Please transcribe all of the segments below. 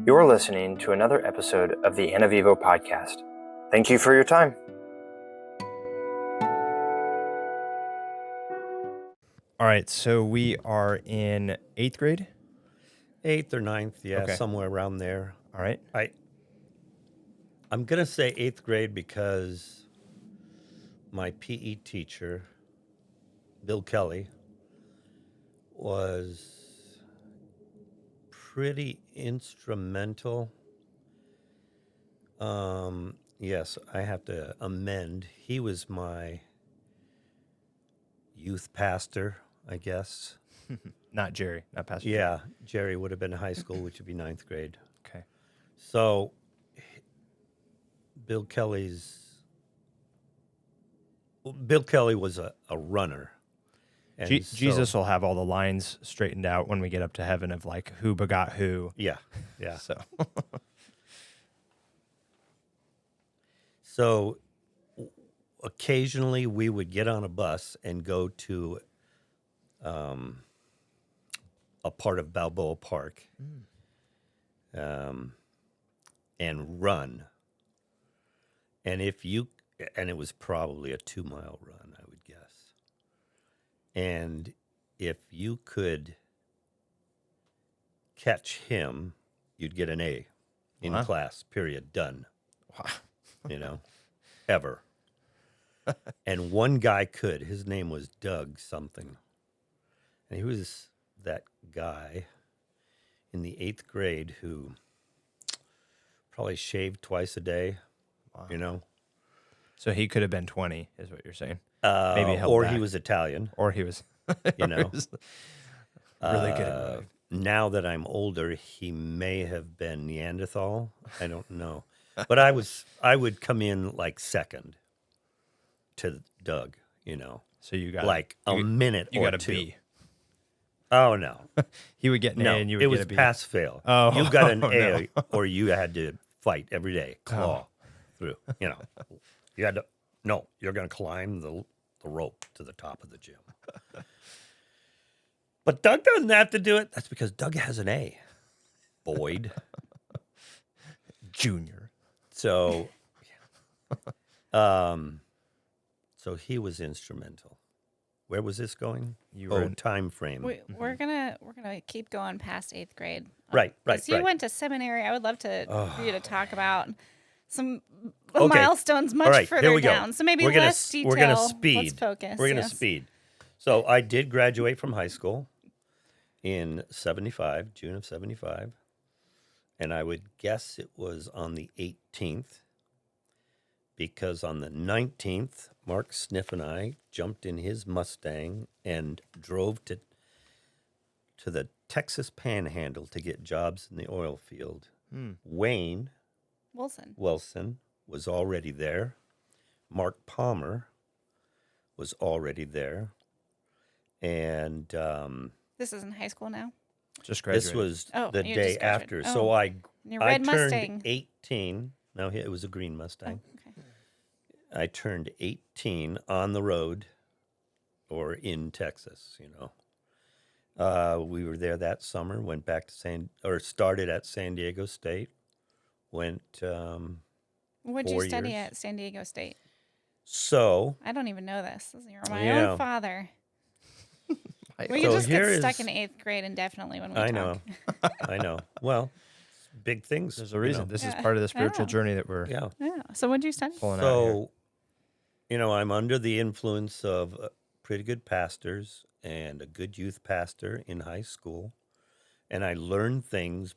You're listening to another episode of the Anna Vivo podcast. Thank you for your time. All right, so we are in 8th grade? 8th or 9th, yeah, Okay. somewhere around there. All right. I'm going to say 8th grade because my PE teacher, Bill Kelly, was pretty instrumental. Yes, I have to amend. He was my youth pastor, I guess. Not Jerry, not Pastor Yeah, Jerry would have been in high school, which would be 9th grade. Jerry. Okay. So Bill Kelly was a runner. And Jesus will have all the lines straightened out when we get up to heaven of like who begot who. Yeah. So So occasionally we would get on a bus and go to a part of Balboa Park and run. And it was probably a 2-mile run, I would guess. And if you could catch him, you'd get an A in Wow. class, period, done. Wow. Ever. And one guy could. His name was Doug something. And he was that guy in the 8th grade who probably shaved twice a day, Wow. So he could have been 20, is what you're saying. Maybe held or back. he was Italian, Or he was, you know. he was really good at running. Now that I'm older, he may have been Neanderthal. I don't know. But I would come in like second to Doug, So you got like a minute you or got a two. B. Oh, no. He would get an No, A and you would it get was a B. pass-fail. Oh, You got an oh, A no. or you had to fight every day, claw through, You had to, no, you're going to climb the rope to the top of the gym. But Doug doesn't have to do it. That's because Doug has an A. Boyd. Junior. So, so he was instrumental. Where was this going? You were Time frame. We're gonna keep going past 8th grade. Right. So you went to seminary. I would love for you to talk about some Okay. milestones much All right, further here we go. down. So maybe We're gonna less detail. We're going to speed. Let's focus. We're going to yes. speed. So I did graduate from high school in 75, June of 75. And I would guess it was on the 18th because on the 19th, Mark Sniff and I jumped in his Mustang and drove to the Texas Panhandle to get jobs in the oil field. Wayne Wilson was already there. Mark Palmer was already there. And This is in high school now. Just graduated. this was Oh, the you day just graduated. after. So Oh. I Your I red turned Mustang. 18. No, it was a green Mustang. Okay. I turned 18 on the road or in Texas, We were there that summer, went back to started at San Diego State, went What did 4 you study years. at San Diego State? So, I don't even know this. You're my Yeah. own father. I- We So could just here get stuck is- in 8th grade indefinitely when we I talk. know. I know. Well, big things. There's a reason. you know. This is Yeah, part of the I spiritual know. journey that we're Yeah. Yeah. So what did you study? pulling out here. So, I'm under the influence of pretty good pastors and a good youth pastor in high school. And I learned things,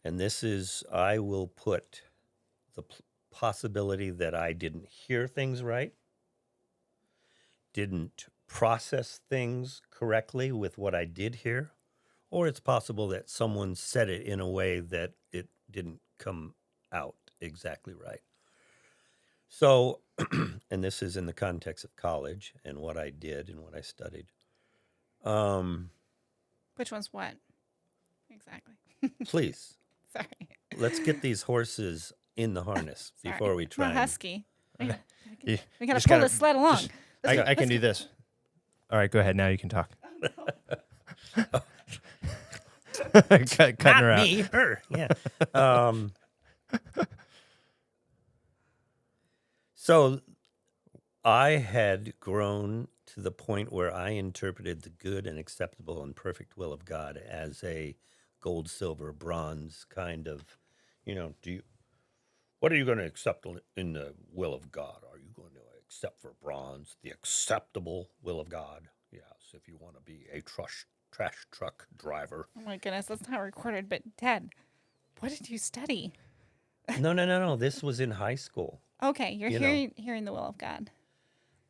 and this is, I will put the possibility that I didn't hear things right, didn't process things correctly with what I did hear, or it's possible that someone said it in a way that it didn't come out exactly right. So, and this is in the context of college and what I did and what I studied. Which one's what? Exactly. Please, Sorry. let's get these horses in the harness Sorry. before we try. I'm a and- husky. We You gotta just pull gotta- this sled along. just- I can do this. All right, go ahead. Now you can talk. Cutting Not her out. me, her. Yeah. Um, so I had grown to the point where I interpreted the good and acceptable and perfect will of God as a gold, silver, bronze kind of, what are you going to accept in the will of God? Are you going to accept for bronze the acceptable will of God? Yes, if you want to be a trash truck driver. Oh my goodness, that's not recorded. But Dad, what did you study? No. This was in high school. Okay, you're You know. hearing the will of God.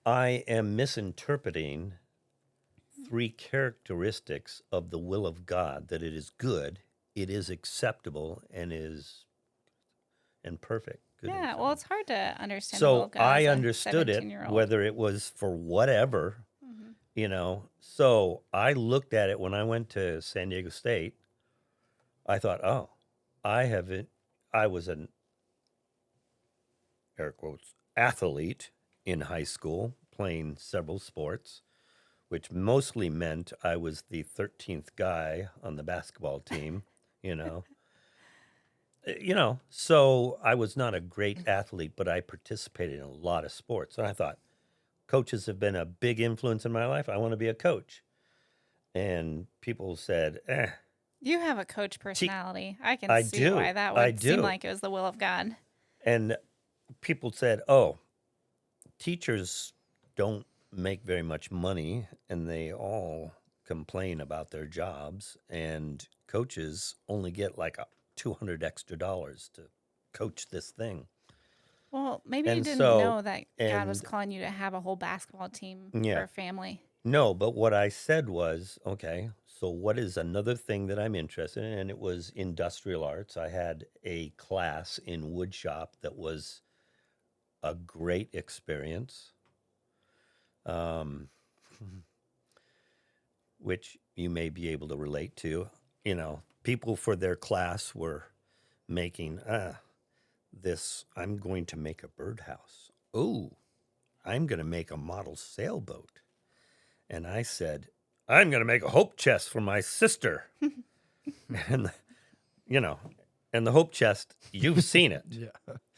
I am misinterpreting 3 characteristics of the will of God: that it is good, it is acceptable, and perfect. Good and Yeah, well, acceptable. it's hard to understand the will So of God I as a understood it, 17-year-old. whether it was for whatever, Mm-hmm. So I looked at it when I went to San Diego State. I thought, oh, I was an air quotes athlete in high school, playing several sports, which mostly meant I was the 13th guy on the basketball team, you know. So I was not a great athlete, but I participated in a lot of sports. And I thought, coaches have been a big influence in my life. I want to be a coach. And people said, You have a coach personality. I can I see why do. that I would seem do. like it was the will of God. And people said, oh, teachers don't make very much money and they all complain about their jobs, and coaches only get like $200 extra to coach this thing. Well, maybe you And didn't so, know that God was and calling you to have a whole basketball team yeah, for a family. no, but what I said was, okay, so what is another thing that I'm interested in? And it was industrial arts. I had a class in wood shop that was a great experience, um, which you may be able to relate to. People for their class were making I'm going to make a birdhouse. Oh, I'm going to make a model sailboat. And I said, I'm going to make a hope chest for my sister. and, you know, and the hope chest, you've seen it. Yeah.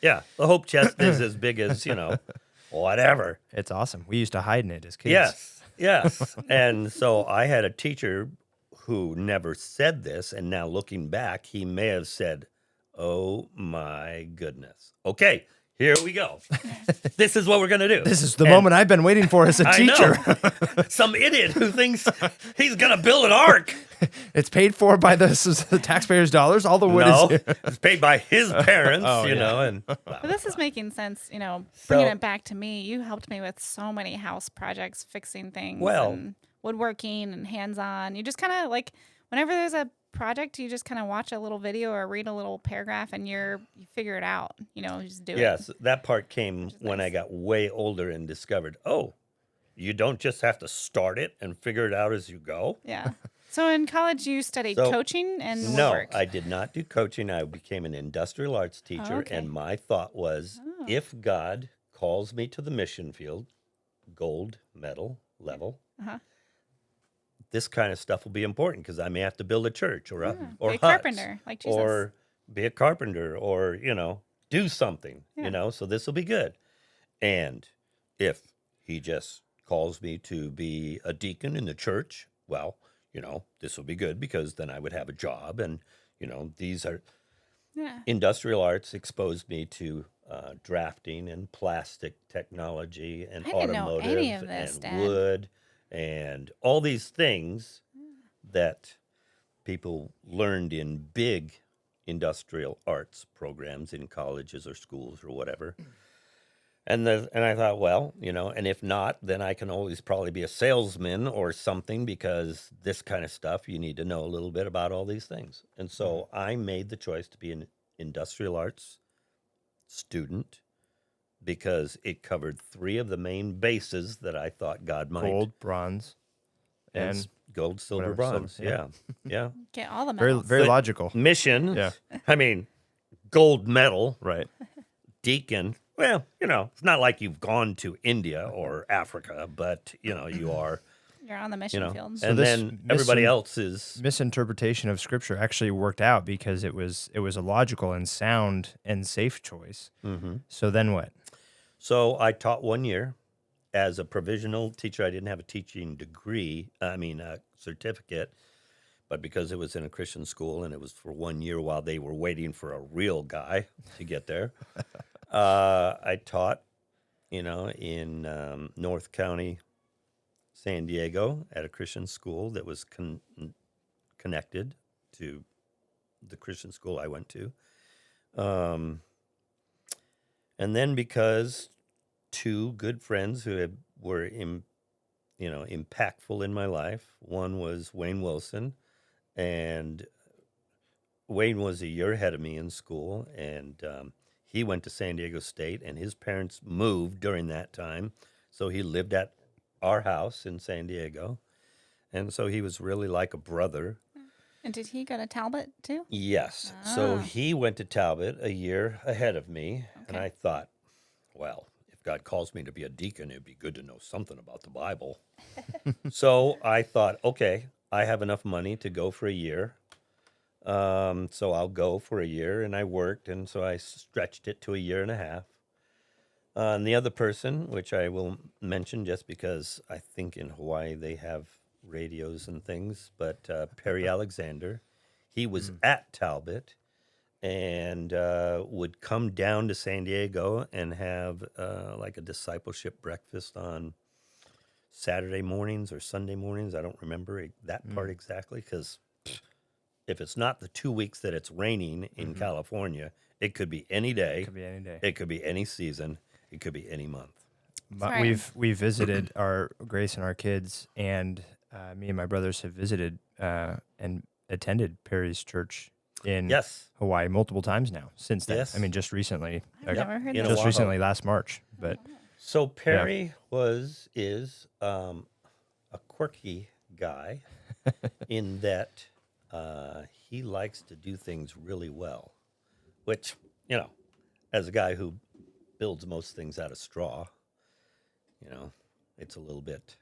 Yeah, the hope chest is as big as, whatever. It's awesome. We used to hide in it as kids. Yes. And so I had a teacher who never said this, and now looking back, he may have said, oh my goodness. Okay, here we go. This is what we're going to do. This is the moment I've been waiting for as a teacher. I know. Some idiot who thinks he's going to build an ark. It's paid for by the taxpayers' dollars. All the wood No, is it's paid by his parents, and But this is making sense, bringing So- it back to me. You helped me with so many house projects, fixing things, Well- and woodworking and hands-on. You just kind of whenever there's a project, you just kind of watch a little video or read a little paragraph and you figure it out. You just do it. yes, that part came is when I nice. got way older and discovered, you don't just have to start it and figure it out as you go. Yeah. So in college, you studied So- coaching and No, woodwork. I did not do coaching. I became an industrial arts teacher, okay. and my thought was, Oh. if God calls me to the mission field, gold medal level, Uh-huh. this kind of stuff will be important because I may have to build a church or Be a huts, carpenter, like Jesus. or be a carpenter, or do something. Yeah. So this will be good. And if He just calls me to be a deacon in the church, well, this will be good because then I would have a job, and these are Yeah. industrial arts exposed me to drafting and plastic technology and I didn't know automotive any of this, and Dad. wood and all these things that people learned in big industrial arts programs in colleges or schools or whatever. And I thought, well, and if not, then I can always probably be a salesman or something, because this kind of stuff, you need to know a little bit about all these things. And so I made the choice to be an industrial arts student because it covered 3 of the main bases that I thought God might. gold, bronze, and and gold, silver, whatever, silver, bronze. yeah. Yeah. Get all the very medals. very But- logical. Mission. Yeah. I mean, gold medal. Right. Deacon. Well, it's not like you've gone to India or Africa, but you are You're on the mission field. So and this then everybody else is misinterpretation of scripture actually worked out because it was a logical and sound and safe choice. Mhm. So then what? So I taught 1 year as a provisional teacher. I didn't have a teaching degree, a certificate, but because it was in a Christian school and it was for 1 year while they were waiting for a real guy to get there, I taught, in North County, San Diego, at a Christian school that was connected to the Christian school I went to. Um, and then because two good friends who were impactful in my life. One was Wayne Wilson, and Wayne was a year ahead of me in school, and he went to San Diego State, and his parents moved during that time, so he lived at our house in San Diego, and so he was really like a brother. And did he go to Talbot too? Yes, so Ah. he went to Talbot a year ahead of me, and Okay. I thought, well, if God calls me to be a deacon, it'd be good to know something about the Bible. So I thought, okay, I have enough money to go for a year. So I'll go for a year, and I worked, and so I stretched it to a year and a half. And the other person, which I will mention just because I think in Hawaii they have radios and things, but Perry Alexander, he was at Talbot and would come down to San Diego and have like a discipleship breakfast on Saturday mornings or Sunday mornings. I don't remember that part exactly because if it's not the 2 weeks that it's raining in California, it could be any day. Could be any day. It could be any season. It could be any month. But Sorry. we've visited our Grace and our kids, and me and my brothers have visited and attended Perry's church in Yes. Hawaii multiple times now since then. Yes. I mean, just recently, I've never heard In that. a just while. recently, last March. But So Perry is a quirky guy in that he likes to do things really well, which, as a guy who builds most things out of straw, it's a little bit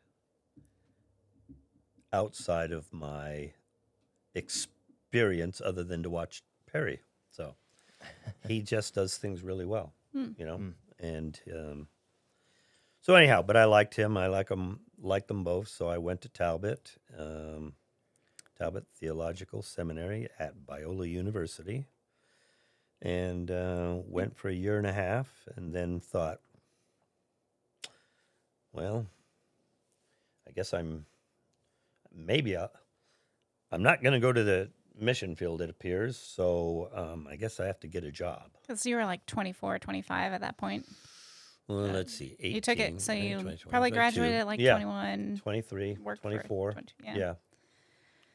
outside of my experience other than to watch Perry. So he just does things really well, and so anyhow, but I liked him. I liked them both. So I went to Talbot, Talbot Theological Seminary at Biola University, and went for a year and a half, and then thought, well, I guess I'm not going to go to the mission field, it appears. So I guess I have to get a job. Because you were like 24, 25 at that point. Well, let's see. 18, You took it, so 19, you 20, probably 22. graduated at like Yeah. 21. 23, Worked for 24. 20, Yeah.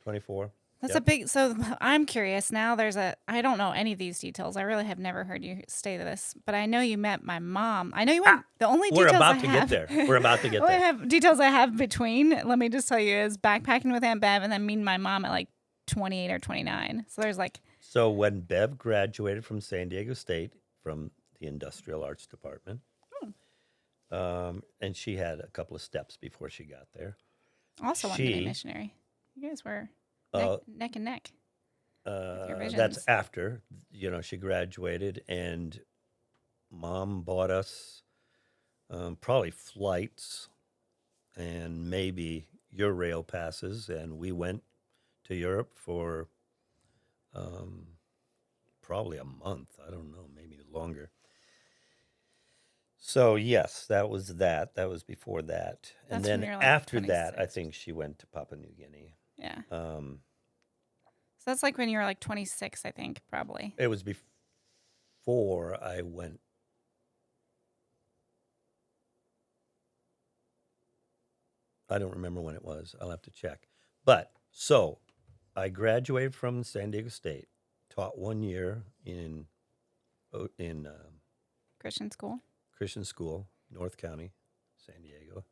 24. That's Yep. a big. So I'm curious now. I don't know any of these details. I really have never heard you say this, but I know you met my mom. I know you went. The only We're details about I to have, get there. We're about to get only there. have details I have between. Let me just tell you is backpacking with Aunt Bev and then meeting my mom at like 28 or 29. So there's like. So when Bev graduated from San Diego State from the Industrial Arts Department, and she had a couple of steps before she got there. Also wanted to be She- a missionary. You guys were Uh, neck and neck. your That's visions. after, she graduated, and Mom bought us probably flights and maybe Eurail passes, and we went to Europe for probably a month. I don't know, maybe longer. So yes, that was that. That was before that, and That's when then you're, like, after that, I 26. think she went to Papua New Guinea. Yeah. Um, So that's like when you were like 26, I think, probably. it was before I went. I don't remember when it was. I'll have to check. But so I graduated from San Diego State, taught 1 year in Christian school. Christian school, North County, San Diego.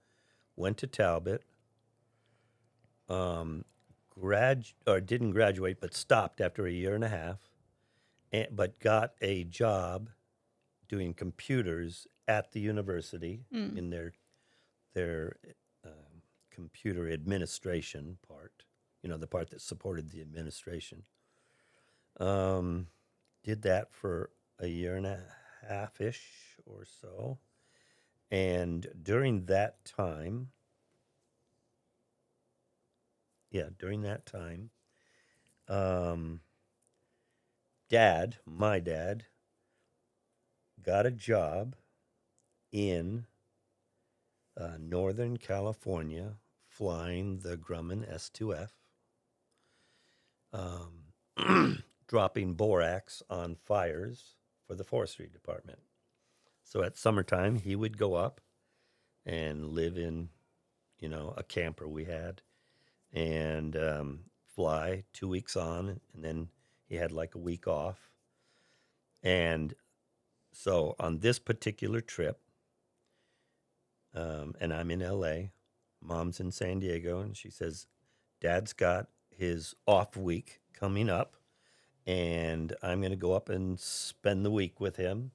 Went to Talbot. Didn't graduate, but stopped after a year and a half, but got a job doing computers at the university in their computer administration part, the part that supported the administration. Did that for a year and a half-ish or so. And during that time, um, my dad, got a job in Northern California flying the Grumman S2F, dropping borax on fires for the forestry department. So at summertime, he would go up and live in, a camper we had, and fly 2 weeks on, and then he had like a week off. And so on this particular trip, and I'm in LA, Mom's in San Diego, and she says, Dad's got his off week coming up, and I'm going to go up and spend the week with him.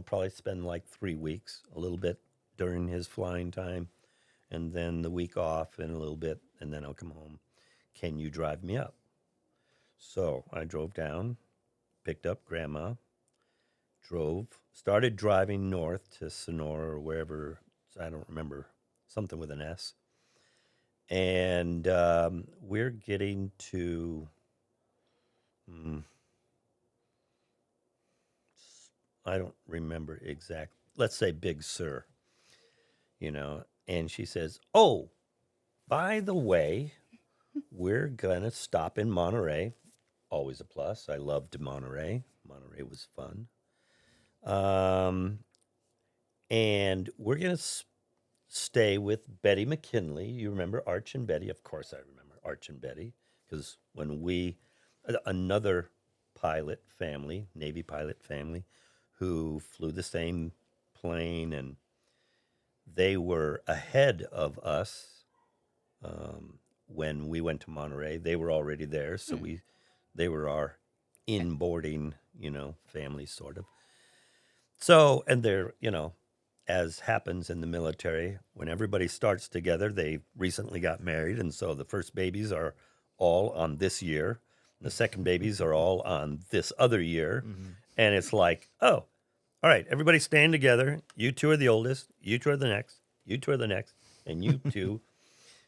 Probably spend like 3 weeks, a little bit during his flying time, and then the week off and a little bit, and then I'll come home. Can you drive me up? So I drove down, picked up Grandma, started driving north to Sonora or wherever, I don't remember, something with an S. And we're getting to, I don't remember exact, let's say Big Sur, and she says, oh, by the way, we're going to stop in Monterey. Always a plus. I loved Monterey. Monterey was fun. And we're going to stay with Betty McKinley. You remember Arch and Betty? Of course I remember Arch and Betty, because when another pilot family, Navy pilot family, who flew the same plane, and they were ahead of us when we went to Monterey. They were already there, so they were our inboarding, family sort of. So, and they're, as happens in the military, when everybody starts together, they recently got married, and so the first babies are all on this year. The second babies are all on this other year. Mm-hmm. And it's like, oh, all right, everybody stand together. You two are the oldest. You two are the next. You two are the next. And you two,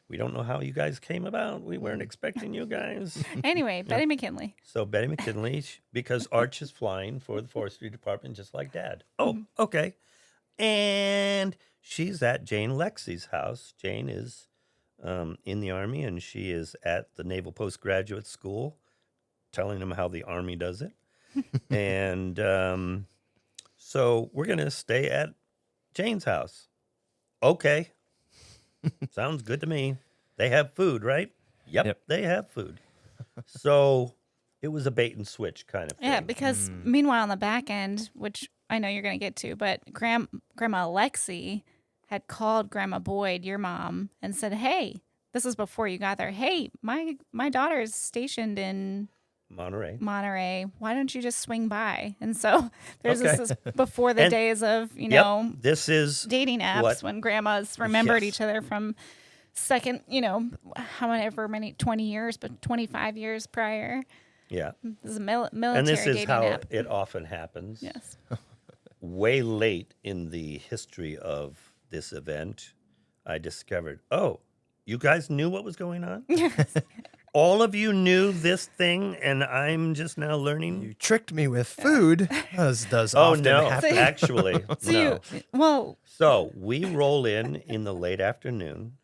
we don't know how you guys came about. We weren't expecting you guys. Anyway, Betty McKinley. So Betty McKinley, because Arch is flying for the forestry department just like Dad. Oh, okay. And she's at Jane Lexi's house. Jane is in the Army, and she is at the Naval Postgraduate School telling them how the Army does it. And so we're going to stay at Jane's house. Okay. Sounds good to me. They have food, right? Yep. They have food. So it was a bait and switch kind of thing. Yeah, because meanwhile on the back end, which I know you're going to get to, but Grandma Lexi had called Grandma Boyd, your mom, and said, hey, this is before you got there. Hey, my daughter is stationed in Monterey. Why don't you just swing by? And so there's this before the days of, this is dating apps when grandmas remembered each other from second, however many, 20 years, but 25 years prior. Yeah. This is a military and this is dating how app. It often happens. Yes. Way late in the history of this event, I discovered, oh, you guys knew what was going on? Yes. All of you knew this thing, and I'm just now learning? You tricked me with food, as does often happen. Actually, no. So So we roll in the late afternoon.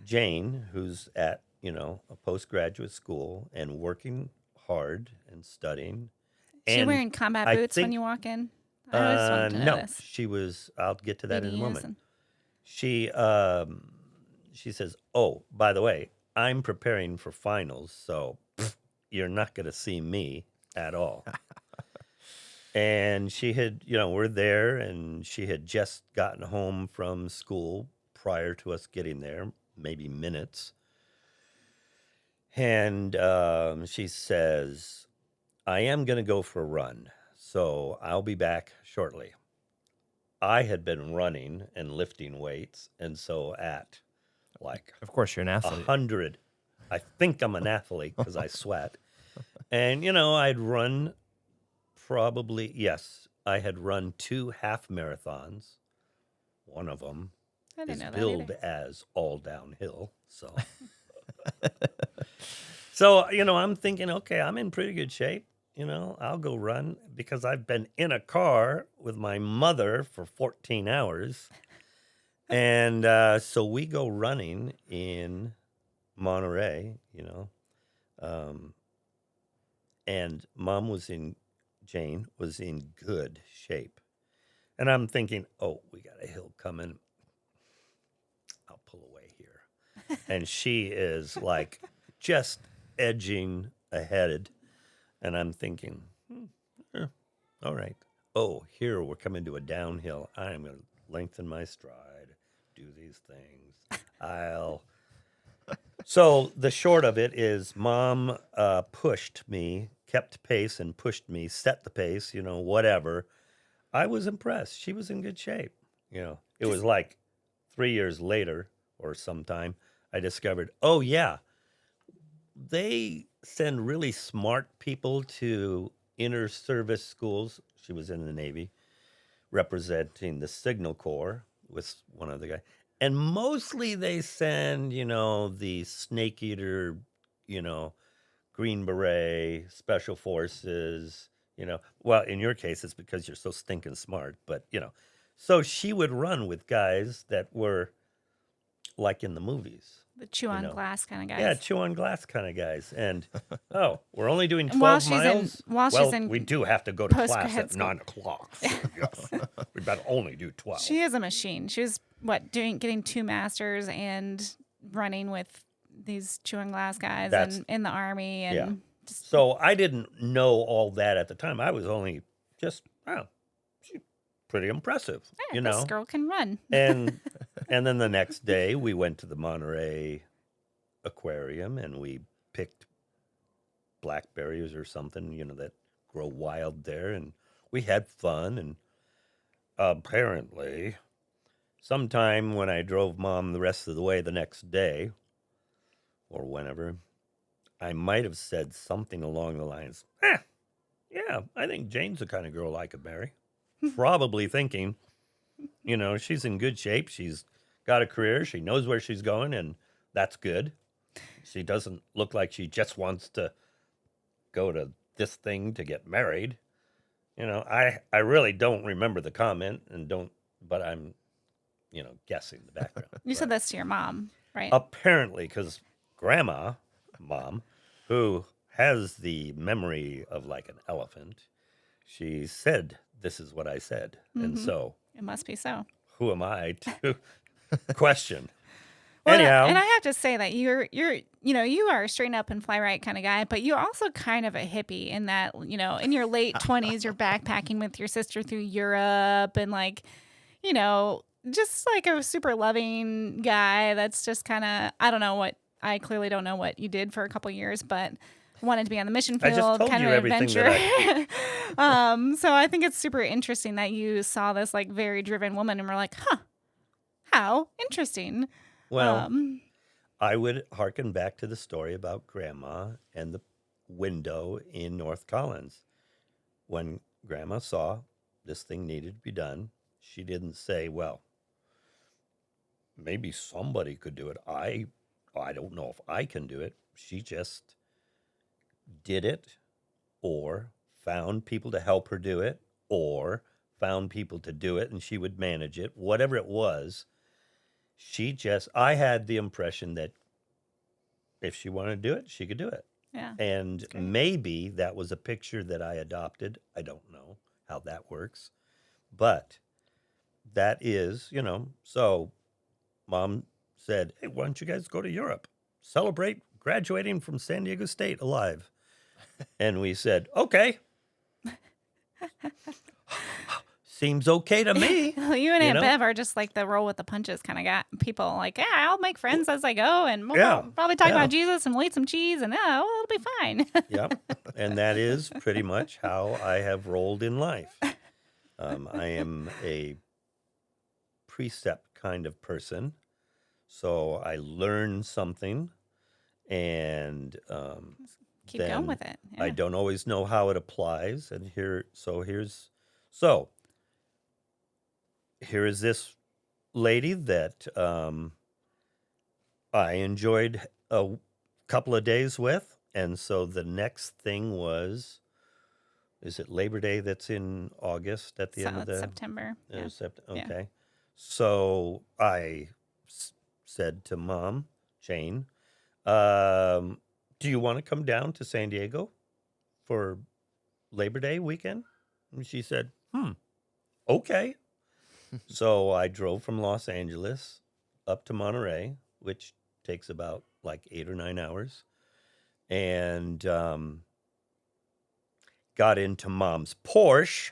Jane, who's at, a postgraduate school and working hard and studying. She wearing combat boots when you walk in? I always wanted to know this. She was, I'll get to that in a moment. And... She says, oh, by the way, I'm preparing for finals, so you're not going to see me at all. And she had, we're there, and she had just gotten home from school prior to us getting there, maybe minutes. And she says, I am going to go for a run, so I'll be back shortly. I had been running and lifting weights, and so at like Of course, you're an athlete. 100. I think I'm an athlete because I sweat. And, you know, I'd run probably, yes, I had run 2 half marathons. One of them I didn't is know that billed either. as all downhill. So, you know, I'm thinking, okay, I'm in pretty good shape. You know, I'll go run because I've been in a car with my mother for 14 hours. And so we go running in Monterey, you know, um, and Jane was in good shape. And I'm thinking, oh, we got a hill coming. I'll pull away here. And she is like just edging ahead. And I'm thinking, all right. Oh, here we're coming to a downhill. I am going to lengthen my stride, do these things. So the short of it is mom pushed me, kept pace and pushed me, set the pace, you know, whatever. I was impressed. She was in good shape. You know, it was like 3 years later or sometime I discovered, oh, yeah, they send really smart people to inter service schools. She was in the Navy representing the Signal Corps with one other guy. And mostly they send, you know, the snake eater, you know, Green Beret, Special Forces, you know. Well, in your case, it's because you're so stinking smart, but, you know. So she would run with guys that were like in the movies, The chew you on know. glass kind of Yeah, guys. chew on glass kind of guys. And, oh, we're only doing And while 12 she's in miles? while she's Well, in we do have to go to class postgrad at school. 9 o'clock. So yes, we better only do 12. She is a machine. She was getting 2 masters and running with these chewing glass guys That's, and in the army yeah. and just So I didn't know all that at the time. I was only just, oh, she's pretty impressive, you this know. girl can run. And then the next day we went to the Monterey Aquarium and we picked blackberries or something, you know, that grow wild there, and we had fun. And apparently, sometime when I drove mom the rest of the way the next day, or whenever, I might have said something along the lines, yeah, I think Jane's the kind of girl I could marry. Probably thinking, you know, she's in good shape. She's got a career. She knows where she's going, and that's good. She doesn't look like she just wants to go to this thing to get married. You know, I really don't remember the comment but I'm, you know, guessing the background. You said But this to your mom, right? apparently, because mom, who has the memory of like an elephant, she said, this is what I said. And so It must be so. who am I to question? Well, Anyhow, and I have to say that you are a straighten up and fly right kind of guy, but you're also kind of a hippie in that, you know, in your late 20s, you're backpacking with your sister through Europe and like, you know, just like a super loving guy that's just kind of, I clearly don't know what you did for a couple years, but wanted to be on the mission I just field, told kind you of an everything adventure. So I think it's super interesting that you saw this like very driven woman and were like, huh, how interesting. well, Um, I would hearken back to the story about Grandma and the window in North Collins. When Grandma saw this thing needed to be done, she didn't say, well, maybe somebody could do it. I don't know if I can do it. She just did it, or found people to help her do it, or found people to do it and she would manage it. Whatever it was, I had the impression that if she wanted to do it, she could do it. yeah. And That's great. maybe that was a picture that I adopted. I don't know how that works. But that is, you know, so mom said, hey, why don't you guys go to Europe? Celebrate graduating from San Diego State alive. And we said, okay. Seems okay to me. Well, you and You Aunt know? Bev are just like the roll with the punches kind of got people like, yeah, I'll make friends as I go and we'll Yeah, probably talk yeah. about Jesus and we'll eat some cheese and well, it'll be fine. Yep. And that is pretty much how I have rolled in life. I am a precept kind of person. So I learned something, and Keep going then with it. I Yeah. don't always know how it applies. And so here is this lady that I enjoyed a couple of days with. And so the next thing was, is it Labor Day that's in August at the So end of it's the September. Yeah. Yeah. Okay. So I said to Mom, Jane, do you want to come down to San Diego for Labor Day weekend? And she said, okay. So I drove from Los Angeles up to Monterey, which takes about like 8 or 9 hours, and got into Mom's Porsche,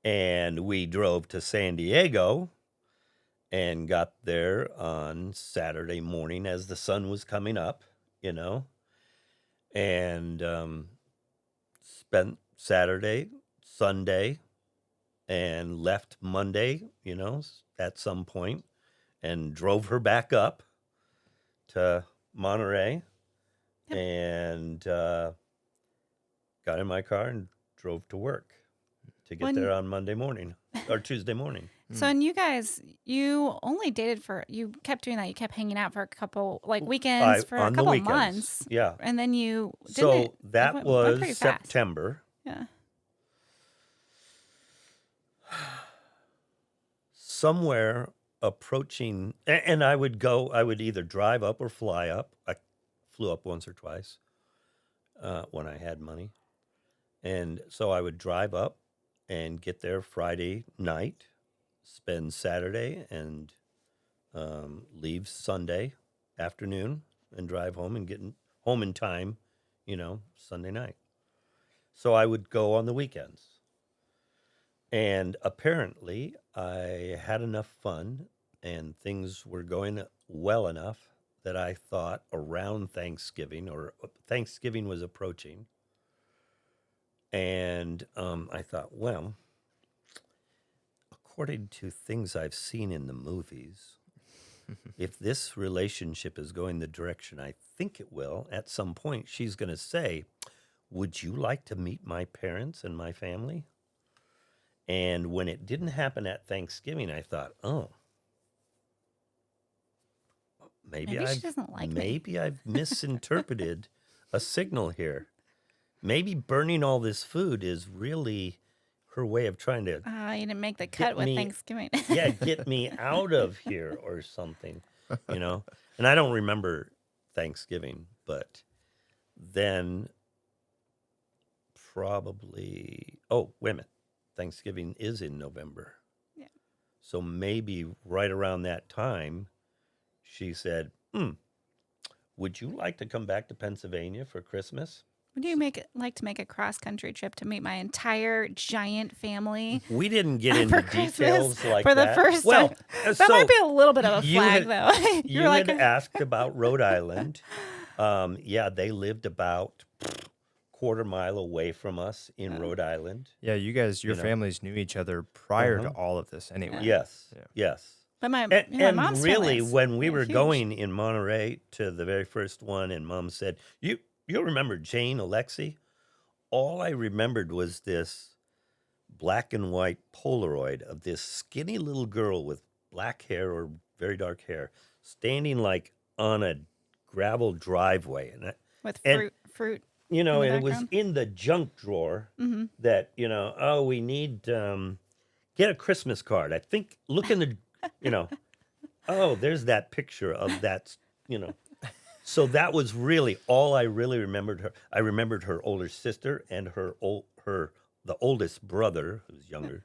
and we drove to San Diego and got there on Saturday morning as the sun was coming up, and spent Saturday, Sunday, and left Monday, at some point, and drove her back up to Monterey, Yep. and got in my car and drove to work to get When there on Monday morning or Tuesday morning. so, and you guys, you only dated you kept doing that. You kept hanging out for a couple, like weekends for a On the couple weekends, months. yeah. And then you didn't So it that went was pretty fast. September. Yeah. Somewhere approaching, and I would either drive up or fly up. I flew up once or twice when I had money. And so I would drive up and get there Friday night, spend Saturday, and leave Sunday afternoon and drive home and get home in time, Sunday night. So I would go on the weekends. And apparently I had enough fun and things were going well enough that I thought around Thanksgiving, or Thanksgiving was approaching, and I thought, well, according to things I've seen in the movies, if this relationship is going the direction I think it will, at some point she's going to say, would you like to meet my parents and my family? And when it didn't happen at Thanksgiving, I thought, oh, maybe Maybe she doesn't like me. maybe I've misinterpreted a signal here. Maybe burning all this food is really her way of trying to You didn't make the cut with Thanksgiving. get me out of here or something, And I don't remember Thanksgiving, but then probably, oh, wait a minute. Thanksgiving is in November. Yeah. So maybe right around that time, she said, would you like to come back to Pennsylvania for Christmas? Would you like to make a cross-country trip to meet my entire giant family? We didn't get For into Christmas details like for the that. first Well, time. That might be a little bit of a flag, though. You had asked about Rhode Island. Yeah, they lived about quarter mile away from us in Rhode Island. Yeah, you guys, your families knew each other prior to all of this anyway. Yes, Yeah. yes. But my And mom's really, family's, when we were huge. going in Monterey to the very first one, and Mom said, "You'll remember Jane Alexi." All I remembered was this black and white Polaroid of this skinny little girl with black hair or very dark hair, standing like on a gravel driveway, with and- fruit. and the it was background? in the junk drawer that oh, we need get a Christmas card. I think look in the oh, there's that picture of that, So that was really all I really remembered her. I remembered her older sister and the oldest brother, who's younger.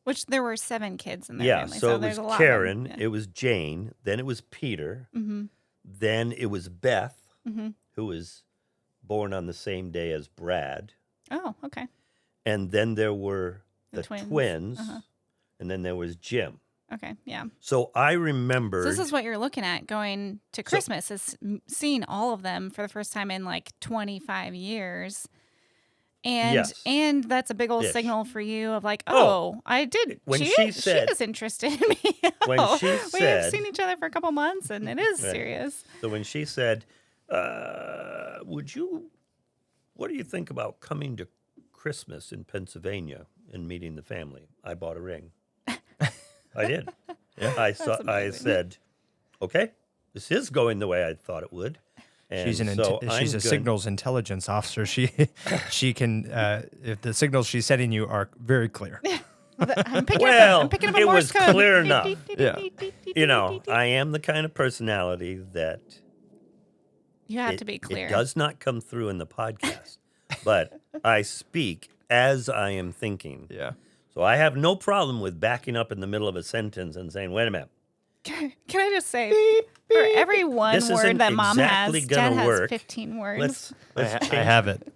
Which there were 7 kids in their Yeah, family, so so it there's was a lot of them. Karen, Yeah. it was Jane, then it was Peter, Mm-hmm. then it was Beth, Mm-hmm. who was born on the same day as Brad, Oh, okay. and then there were the twins. twins, Uh-huh. and then there was Jim. Okay, yeah. So I remember. So this is what you're looking at going to Christmas, is seeing all of them for the first time in like 25 years. And Yes. and that's a big old Ish. signal for you of like, Oh, oh, I did. when She she said- is interested in me. when Oh, she we've said- seen each other for a couple months, and it is Right. serious. So when she said, what do you think about coming to Christmas in Pennsylvania and meeting the family? I bought a ring. I did. Yeah. I amazing. said, okay, this is going the way I thought it would. And She's so she's a signals intelligence officer. She can if the signals she's sending you are very clear. I'm picking Well, up a it Morse was code. clear enough. Yeah. You know, I am the kind of personality that You have to be clear. It does not come through in the podcast, but I speak as I am thinking. Yeah. So I have no problem with backing up in the middle of a sentence and saying, wait a minute. Can I just say, for every one This word isn't that mom exactly has, gonna Dad has work. 15 words. Let's I change. have it.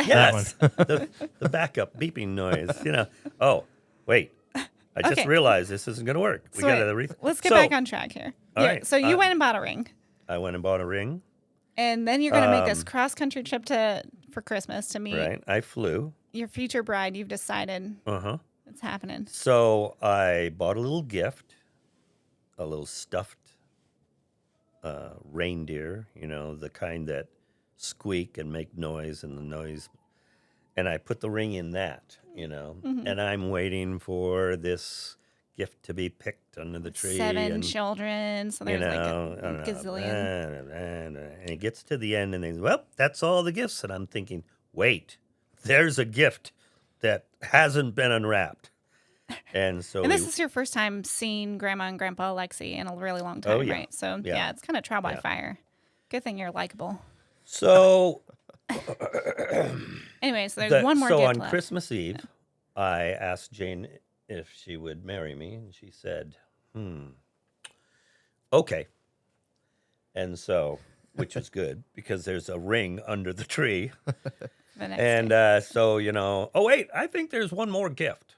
Yes, the backup beeping noise. You know. Oh, wait. I just Okay. realized this isn't going to work. We So got to wait, let's get back on track here. all Yeah, right, so you went and bought a ring, I went and bought a ring. and then you're going to make this cross-country trip for Christmas to meet Right. I flew. your future bride. You've decided Uh-huh. it's happening. So I bought a little gift, a little stuffed reindeer, you know, the kind that squeak and make noise and the noise. And I put the ring in that, you know, and I'm waiting for this gift to be picked under the tree. 7 and, children, so you there's know, like a gazillion. And it gets to the end and they say, well, that's all the gifts. And I'm thinking, wait, there's a gift that hasn't been unwrapped. And so And this is your first time seeing Grandma and Grandpa Alexi in a really long time, yeah. right? So Yeah. yeah, it's kind of trial by Yeah. fire. Good thing you're likable. So Anyway, so there's one more so gift on left. Christmas Eve, I asked Jane if she would marry me, and she said, okay. And so, which is good because there's a ring under the tree. The next And day. so, you know, oh, wait, I think there's one more gift.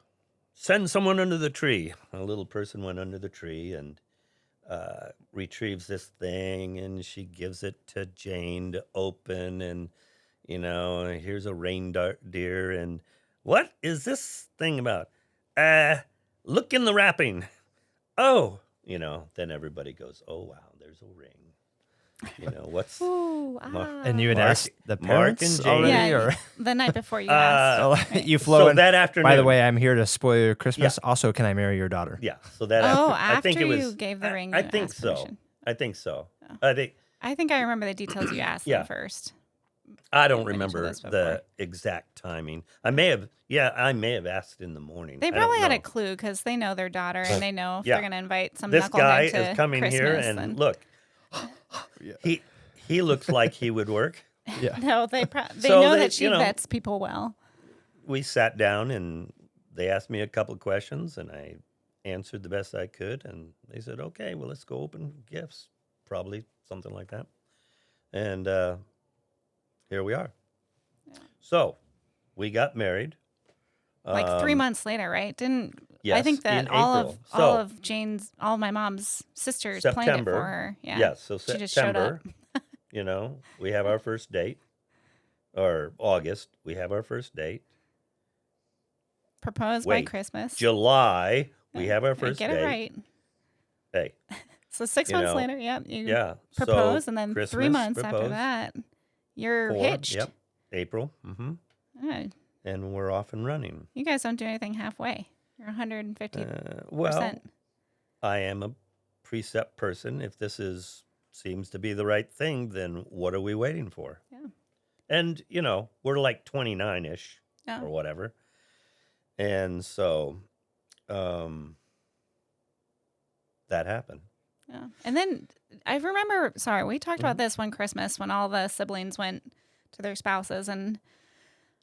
Send someone under the tree. A little person went under the tree and retrieves this thing, and she gives it to Jane to open. And, you know, here's a reindeer. And what is this thing about? Look in the wrapping. Oh, you know, then everybody goes, oh, wow, there's a ring. You know, what's. Ooh, And you had Mark- asked the Mark parents and Jane. already, yeah, or the night before you asked. Oh, right. you So flown. that afternoon. By the way, I'm here to spoil your Christmas. Also, can I marry your daughter? Yeah. So that Oh, I think after it was, you gave the ring, I you think asked so. permission. I think so. Oh. I think I remember the details you asked Yeah. them first. I don't You mentioned remember this before. the exact timing. I may have asked in the morning. They I don't probably had a know. clue because they know their daughter and they know if Yeah. they're going to invite some This guy knucklehead to is coming Christmas. here and then- look. He looks like he would work. Yeah. No, they So know they- that she you know- vets people well. We sat down and they asked me a couple of questions and I answered the best I could and they said, "Okay, well let's go open gifts." Probably something like that. And here we are. So, we got married. Like 3 months later, right? I yes, think that in all April. of my mom's sisters planned it September. for her. Yeah. Yes, so She just showed up. September, you know, we have our first date. Or August, we have our first date. Proposed by Wait, Christmas. July, we have our Yeah, first get date. it right. Hey, So 6 You months know, later, yep, you yeah. propose, so and then 3 Christmas, months after propose, that, you're 4, hitched. Yep, April. Mm-hmm. Yeah, And we're off and running. you guys don't do anything halfway. You're 150%. Well, I am a precept person. If this seems to be the right thing, then what are we waiting for? Yeah. And, you know, we're like 29-ish Oh. or whatever. And so that happened. Yeah. And then I remember, sorry, we talked Mm-hmm. about this one Christmas when all the siblings went to their spouses. And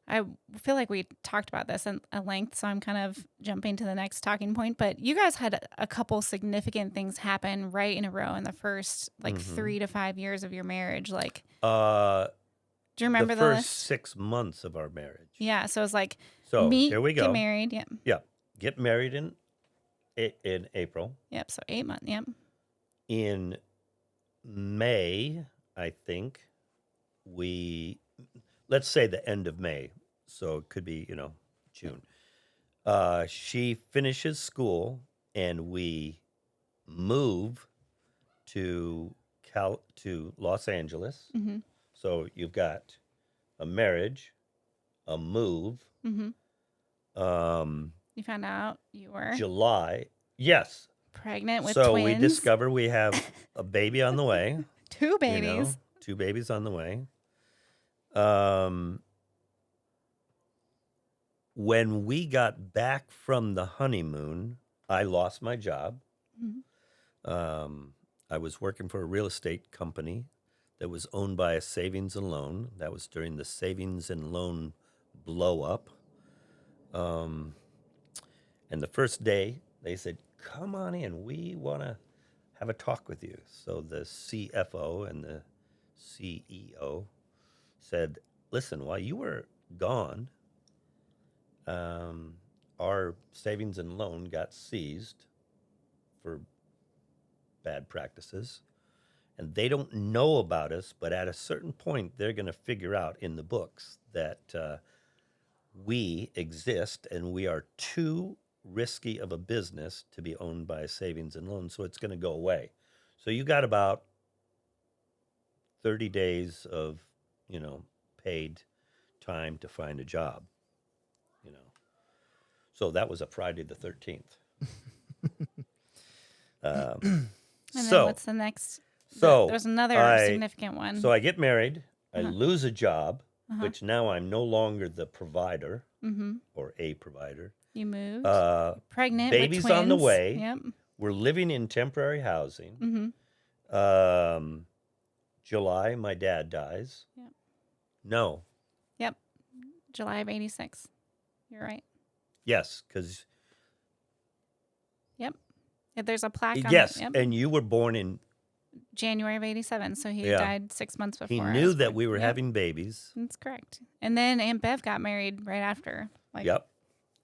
I feel like we talked about this at length. So I'm kind of jumping to the next talking point. But you guys had a couple significant things happen right in a row in the first like 3 to 5 years of your marriage. Like, do you remember the the first list? 6 months of our marriage. Yeah. So it was like, So meet, here we go. get married. Yep. Yeah. Get married in April. Yep. So 8 months. Yep. In May, I think, let's say the end of May. So it could be, June. She finishes school and we move to Los Angeles. Mm-hmm. So you've got a marriage, a move, Mm-hmm. um, You found out you were July. Yes. pregnant with So we twins. discover we have a baby on the way. 2 babies. 2 babies on the way. Um, when we got back from the honeymoon, I lost my job. Mhm. I was working for a real estate company that was owned by a savings and loan. That was during the savings and loan blow up. And the first day, they said, "Come on in. We want to have a talk with you." So the CFO and the CEO said, "Listen, while you were gone, our savings and loan got seized for bad practices. And they don't know about us, but at a certain point, they're going to figure out in the books that we exist and we are too risky of a business to be owned by a savings and loan, so it's going to go away. So you got about 30 days of, paid time to find a job, you know. So that was a Friday the 13th. And then So, what's the next? so There's another I- significant one. So I get married, I Uh-huh. lose a job, Uh-huh. which now I'm no longer the provider Mm-hmm. or a provider. You moved. Uh, Pregnant baby's with twins. on the way. Yep. We're living in temporary housing. Mm-hmm. July, my dad dies. Yep. No. Yep. July of 86. You're right. Yes, because Yep. Yeah, there's a plaque on yes, it. Yep. and you were born in. January of 87. So he Yeah. died 6 months before. He I knew was that born. we were Yep. having babies. That's correct. And then Aunt Bev got married right after. Yep.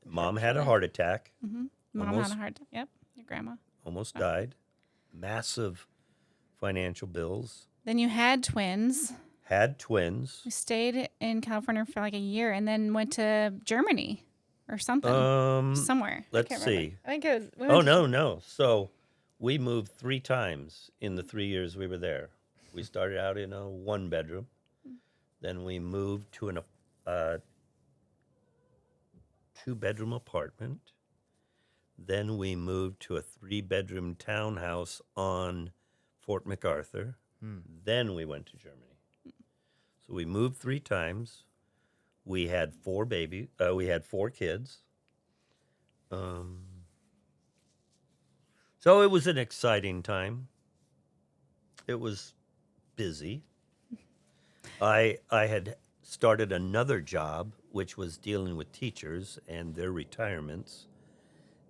Mom had a shortly. heart attack. Mm-hmm. Mom Almost- had a heart. Yep. Your grandma. Almost died. Massive financial bills. Then you had twins. Had twins. You stayed in California for like a year and then went to Germany or something. Somewhere. Let's I can't remember. see. I think it was. we Oh went to- no. So we moved 3 times in the 3 years we were there. We started out in a 1-bedroom. Then we moved to a 2-bedroom apartment. Then we moved to a 3-bedroom townhouse on Fort MacArthur. Then we went to Germany. So we moved 3 times. We had 4 babies. We had 4 kids. So it was an exciting time. It was busy. I had started another job, which was dealing with teachers and their retirements.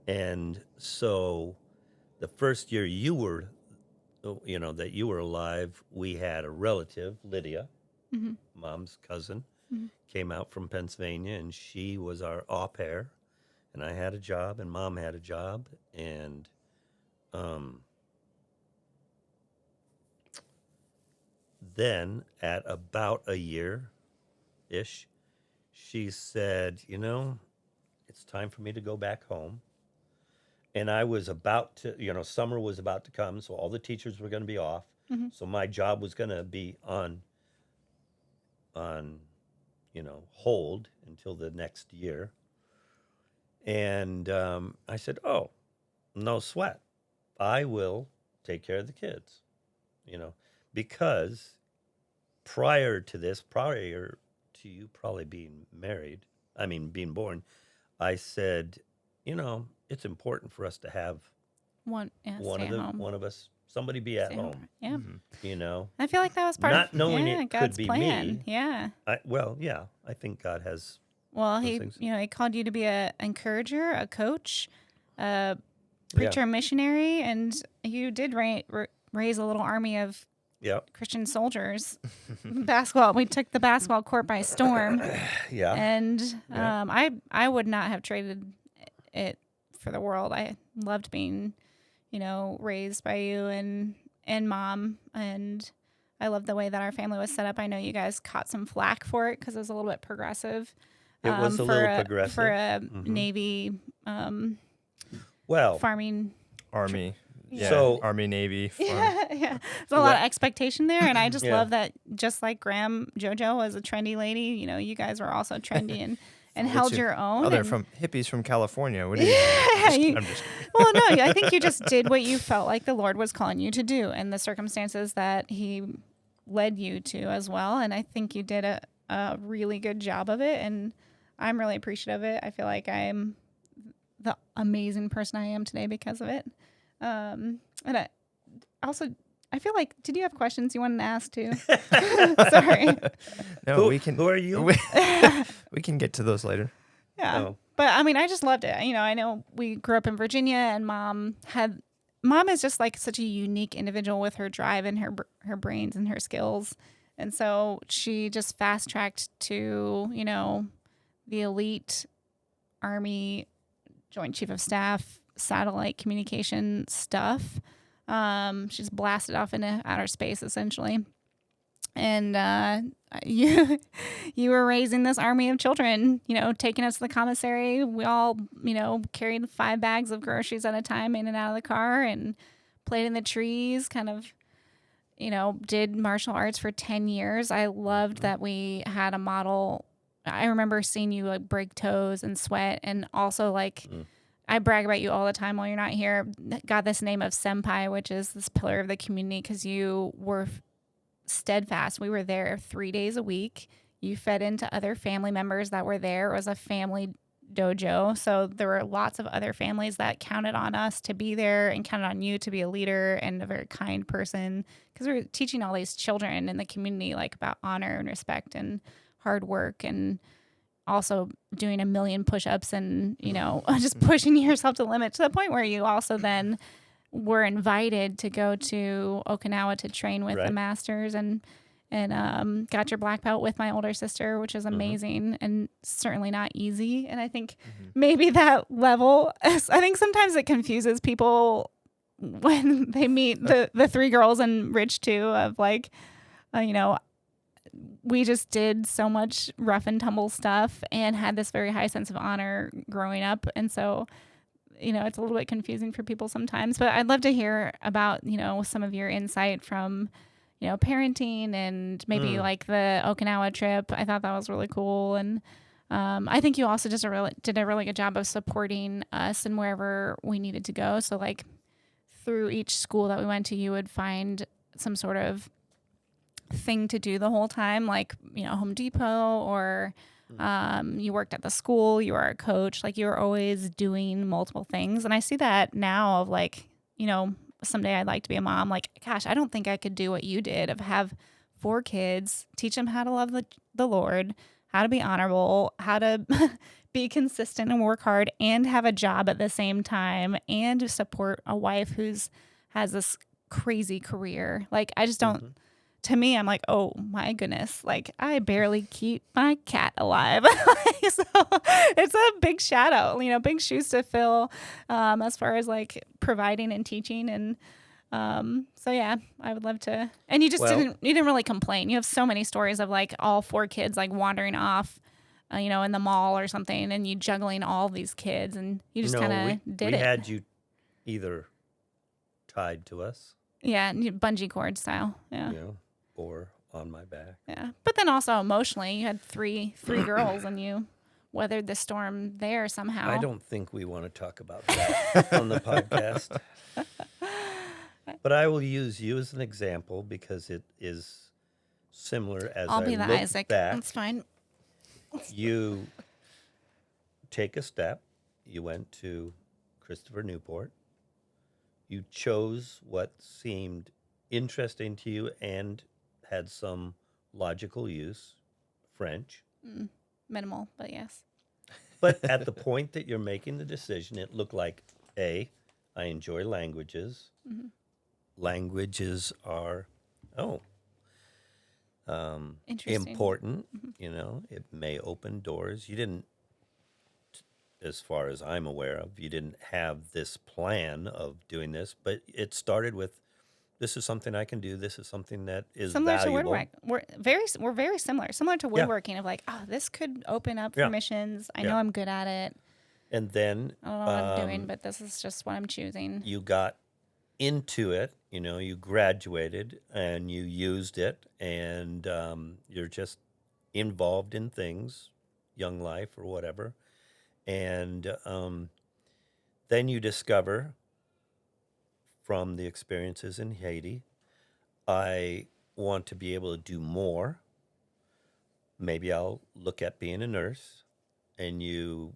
And so the first year that you were alive, we had a relative, Lydia, Mhm. Mom's cousin, Mhm. came out from Pennsylvania, and she was our au pair. And I had a job, and Mom had a job, and then at about a year-ish, she said, it's time for me to go back home. And I was about to, summer was about to come, so all the teachers were going to be off. Mm-hmm. So my job was going to be on hold until the next year. And I said, "Oh, no sweat. I will take care of the kids," because prior to you probably being being born, I said, it's important for us to have one one stay at home. of us, somebody be at Stay home, Yeah. Mm-hmm. I feel like that was part Not of knowing it could God's be plan. me. Yeah. I think God has. Well, those he things. he called you to be a encourager, a coach, a preacher, missionary, and you did raise a little army of Christian soldiers. Basketball. We took the basketball court by storm. Yeah. And I would not have traded it for the world. I loved being, raised by you and Mom, and I love the way that our family was set up. I know you guys caught some flack for it because it was a little bit progressive. It was a little progressive. For a Mhm. Navy Well, farming. Army. Yeah. So- Army, Navy. Farm. Yeah. There's a lot of expectation there. And I just Yeah. love that just like Graham JoJo was a trendy lady, you know, you guys were also trendy and held your own. Oh, they're and- from hippies from California. What do you? I'm just kidding. Well, no, I think you just did what you felt like the Lord was calling you to do and the circumstances that He led you to as well. And I think you did a really good job of it. And I'm really appreciative of it. I feel like I'm the amazing person I am today because of it. And I feel like, did you have questions you wanted to ask too? Sorry. No, we can. Who are you? We can get to those later. Yeah. Oh. But I mean, I just loved it. You know, I know we grew up in Virginia and mom is just like such a unique individual with her drive and her brains and her skills. And so she just fast tracked to, you know, the elite Army Joint Chief of Staff satellite communication stuff. She's blasted off into outer space essentially. And you were raising this army of children, you know, taking us to the commissary. We all, you know, carried 5 bags of groceries at a time in and out of the car and played in the trees, kind of, you know, did martial arts for 10 years. I loved that we had a model. I remember seeing you like break toes and sweat, and also like I brag about you all the time while you're not here. Got this name of senpai, which is this pillar of the community, because you were steadfast. We were there 3 days a week. You fed into other family members that were there. It was a family dojo. So there were lots of other families that counted on us to be there and counted on you to be a leader and a very kind person, because we were teaching all these children in the community like about honor and respect and hard work, and also doing 1 million push-ups and, you know, just pushing yourself to the limit, to the point where you also then were invited to go to Okinawa to train with the masters and got your black belt with my older sister, which is amazing and certainly not easy. And I think maybe that level, I think sometimes it confuses people when they meet the 3 girls and Rich too, of like, you know, we just did so much rough and tumble stuff and had this very high sense of honor growing up. And so, you know, it's a little bit confusing for people sometimes, but I'd love to hear about, you know, some of your insight from, you know, parenting and maybe like the Okinawa trip. I thought that was really cool. And I think you also did a really good job of supporting us and wherever we needed to go. So like through each school that we went to, you would find some sort of thing to do the whole time, like, you know, Home Depot, or you worked at the school, you were a coach, like you were always doing multiple things. And I see that now of like, you know, someday I'd like to be a mom. Like, gosh, I don't think I could do what you did of have 4 kids, teach them how to love the Lord, how to be honorable, how to be consistent and work hard, and have a job at the same time, and to support a wife has this crazy career. Like, I just don't, to me, I'm like, oh my goodness, like I barely keep my cat alive. So it's a big shadow, you know, big shoes to fill as far as like providing and teaching. And so, yeah, I would love to. And you just didn't really complain. You have so many stories of like all 4 kids like wandering off, you know, in the mall or something, and you juggling all these kids, and you just kind of did it. We had you either tied to us. Yeah, bungee cord style. Yeah. You know, or on my back. Yeah. But then also emotionally, you had three girls and you weathered the storm there somehow. I don't think we want to talk about that on the podcast. But I will use you as an example because it is similar. As I'll be the look Isaac. back, That's fine. you take a step. You went to Christopher Newport. You chose what seemed interesting to you and had some logical use, French. Minimal, but yes. But at the point that you're making the decision, it looked like, I enjoy languages. Languages are, Interesting. important. You know, it may open doors. You didn't, as far as I'm aware of, you didn't have this plan of doing this, but it started with this is something I can do. This is something that is Similar to valuable. woodwork. We're very similar to Yeah. woodworking of like, oh, this could open up Yeah. for missions. I know Yeah. I'm good at it. And then I don't know what I'm doing, but this is just what I'm choosing. you got into it, you graduated and you used it, and you're just involved in things, young life or whatever. And then you discover from the experiences in Haiti, I want to be able to do more. Maybe I'll look at being a nurse. And you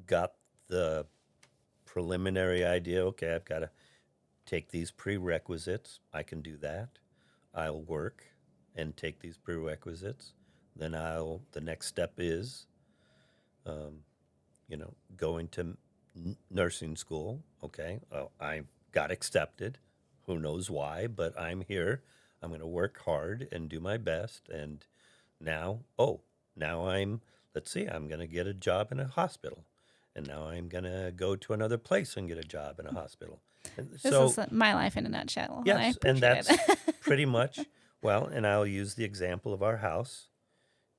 got the preliminary idea, okay, I've got to take these prerequisites. I can do that. I'll work and take these prerequisites. Then the next step is, going to nursing school. Okay, I got accepted. Who knows why, but I'm here. I'm going to work hard and do my best. And now let's see, I'm going to get a job in a hospital. And now I'm going to go to another place and get a job in a hospital. And This so, is my life in a nutshell. yes, and I and appreciate that's it. pretty much, well, and I'll use the example of our house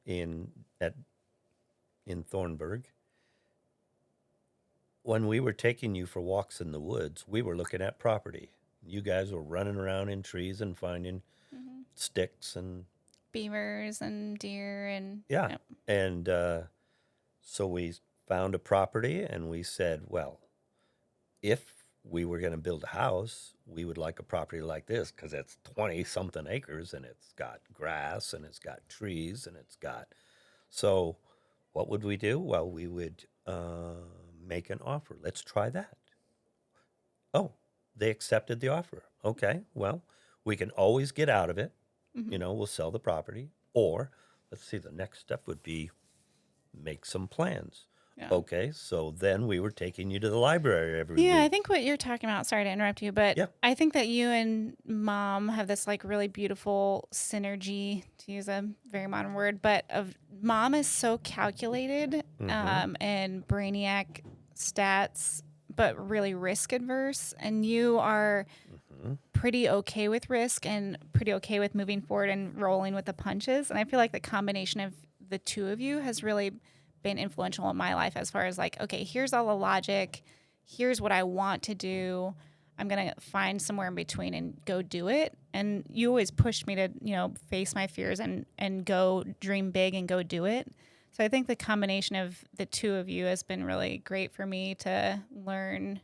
in Thornburg. When we were taking you for walks in the woods, we were looking at property. You guys were running around in trees and finding sticks and Beavers and deer and yeah. And so we found a property and we said, well, if we were going to build a house, we would like a property like this because it's 20-something acres and it's got grass and it's got trees and it's got... So what would we do? Well, we would make an offer. Let's try that. Oh, they accepted the offer. Okay, well, we can always get out of it. We'll sell the property. Or, let's see, the next step would be make some plans. Yeah. Okay, so then we were taking you to the library every week. Yeah, I think what you're talking about, sorry to interrupt you, but Yeah. I think that you and mom have this like really beautiful synergy, to use a very modern word, but mom is so calculated and brainiac stats, but really risk adverse. And you are pretty okay with risk and pretty okay with moving forward and rolling with the punches. And I feel like the combination of the two of you has really been influential in my life as far as like, okay, here's all the logic. Here's what I want to do. I'm going to find somewhere in between and go do it. And you always pushed me to, face my fears and go dream big and go do it. So I think the combination of the two of you has been really great for me to learn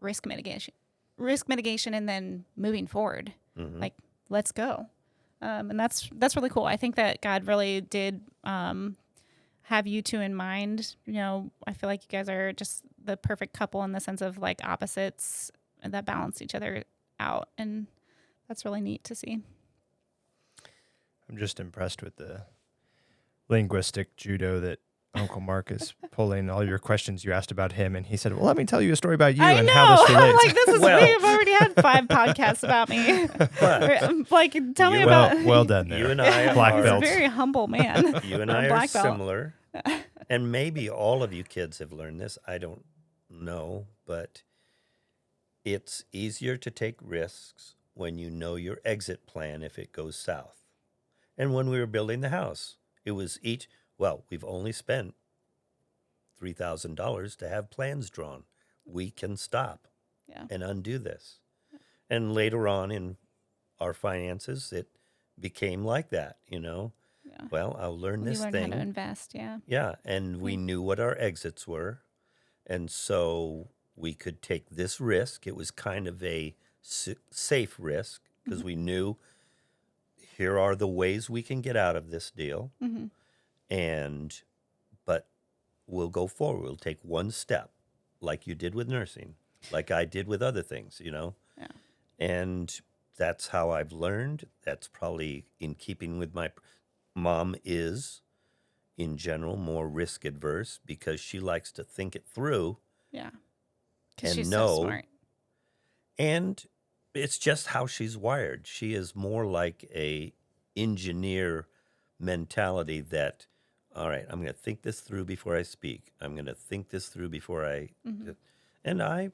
risk mitigation and then moving forward. Like, let's go. And that's really cool. I think that God really did have you two in mind. I feel like you guys are just the perfect couple in the sense of like opposites that balance each other out. And that's really neat to see. I'm just impressed with the linguistic judo that Uncle Mark is pulling all your questions you asked about him. And he said, well, let me tell you a story about you I and know. how this I'm relates. like, this is we've already had 5 podcasts about me. Like, tell me about. Well done there. You and I Black are He's a belts. very humble man. You and I are Black belt. similar. And maybe all of you kids have learned this. I don't know, but it's easier to take risks when you know your exit plan if it goes south. And when we were building the house, it was we've only spent $3,000 to have plans drawn. We can stop and undo this. And later on in our finances, it became like that, Yeah. Well, I'll learn this You learn thing. how to invest, yeah. Yeah, and we knew what our exits were. And so we could take this risk. It was kind of a safe risk because we knew here are the ways we can get out of this deal. But we'll go forward. We'll take one step like you did with nursing, like I did with other things, Yeah. And that's how I've learned. That's probably in keeping with my mom is, in general, more risk adverse because she likes to think it through. Yeah. Because And she's know- so smart. And it's just how she's wired. She is more like a engineer mentality that, all right, I'm going to think this through before I speak. I'm going to think this through before I... And I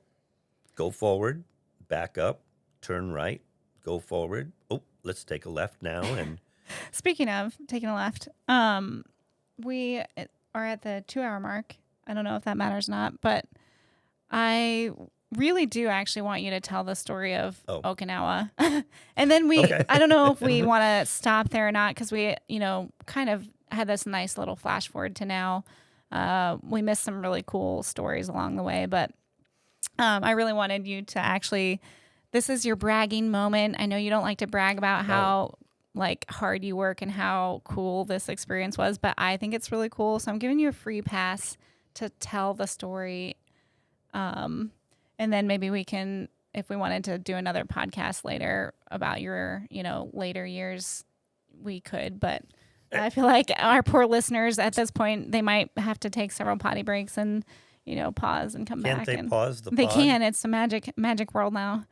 go forward, back up, turn right, go forward. Oh, let's take a left now. And Speaking of taking a left, we are at the 2-hour mark. I don't know if that matters or not, but I really do actually want you to tell the story of Okinawa. And then Okay. I don't know if we want to stop there or not, because we, kind of had this nice little flash forward to now. We missed some really cool stories along the way, but I really wanted you to actually, this is your bragging moment. I know you don't like to brag about how like hard you work and how cool this experience was, but I think it's really cool. So I'm giving you a free pass to tell the story. And then maybe we can, if we wanted to do another podcast later about your, later years, we could, but I feel like our poor listeners at this point, they might have to take several potty breaks and, pause and come back. Can't they pause the They pod? can. It's a magic world now.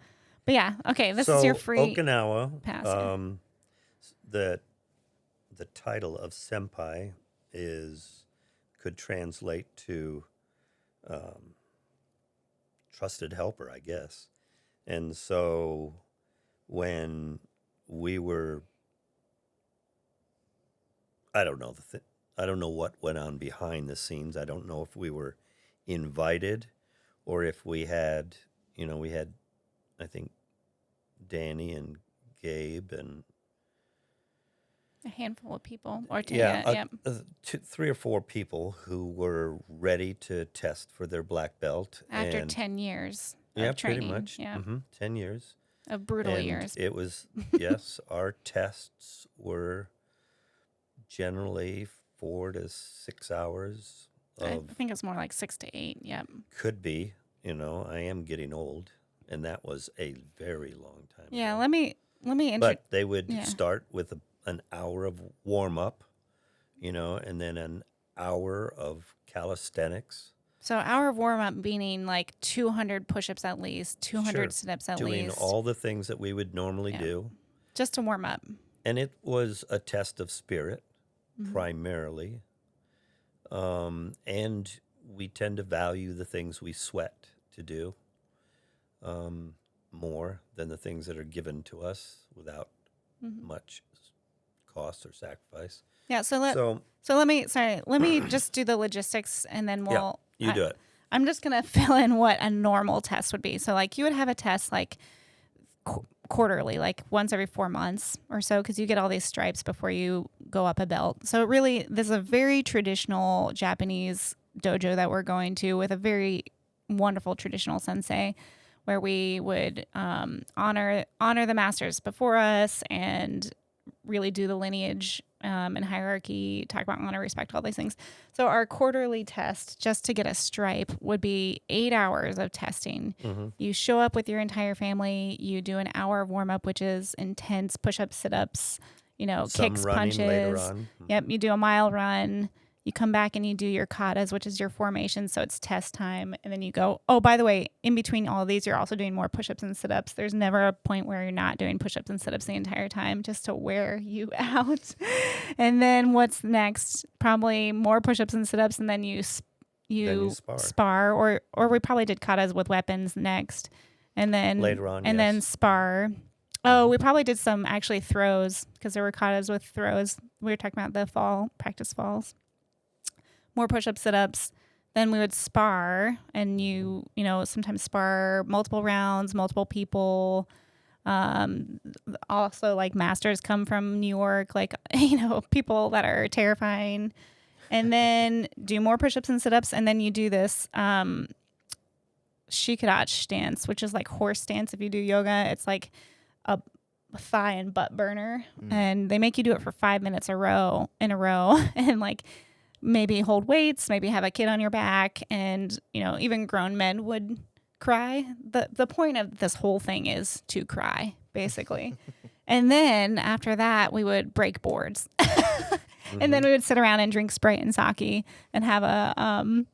But yeah, okay, this is your free Okinawa, pass. the title of senpai could translate to trusted helper, I guess. And so when we were, I don't know I don't know what went on behind the scenes. I don't know if we were invited or if we had, I think Danny and Gabe and A handful of people, or yeah, 3 or 4 people who were ready to test for their black belt after 10 years yeah, of training. pretty much. Yeah, 10 years of brutal and years. It was yes, our tests were generally 4 to 6 hours. I think it's more like 6 to 8. Yep. Could be. I am getting old, and that was a very long time Yeah. ago. Let me But they would Yeah. start with an hour of warm up, and then an hour of calisthenics. So hour of warm up meaning like 200 push-ups at least, 200 Sure. sit-ups at Doing least, all the things that we would normally do. just to warm up. And it was a test of spirit, Mm-hmm. primarily. And we tend to value the things we sweat to do more than the things that are given to us without much cost or sacrifice. Yeah. So let me just do the logistics, and then we'll. You do it. I'm just gonna fill in what a normal test would be. So like you would have a test like quarterly, like once every 4 months or so, because you get all these stripes before you go up a belt. So really, this is a very traditional Japanese dojo that we're going to with a very wonderful traditional sensei, where we would honor the masters before us and really do the lineage and hierarchy, talk about honor, respect, all these things. So our quarterly test, just to get a stripe, would be 8 hours of testing. Mm-hmm. You show up with your entire family. You do an hour of warm up, which is intense push-ups, sit-ups, Some kicks, running punches. later on. Yep, you do a mile run. You come back and you do your katas, which is your formation, so it's test time. And then you go, oh, by the way, in between all of these, you're also doing more push-ups and sit-ups. There's never a point where you're not doing push-ups and sit-ups the entire time, just to wear you out. And then what's next? Probably more push-ups and sit-ups, and then you spar, or we probably did katas with weapons next. And then Later on, and then spar. Oh, we probably did some actually throws, because there were katas with throws. We were talking about the practice falls. More push-ups, sit-ups. Then we would spar, and you sometimes spar multiple rounds, multiple people. Also, like, masters come from New York, like, people that are terrifying. And then do more push-ups and sit-ups, and then you do this shikadachi stance, which is like horse stance. If you do yoga, it's like a thigh and butt burner. And they make you do it for 5 minutes in a row, and like, maybe hold weights, maybe have a kid on your back, and even grown men would cry. The point of this whole thing is to cry, basically. And then after that, we would break boards. And then we would sit around and drink Sprite and sake and have a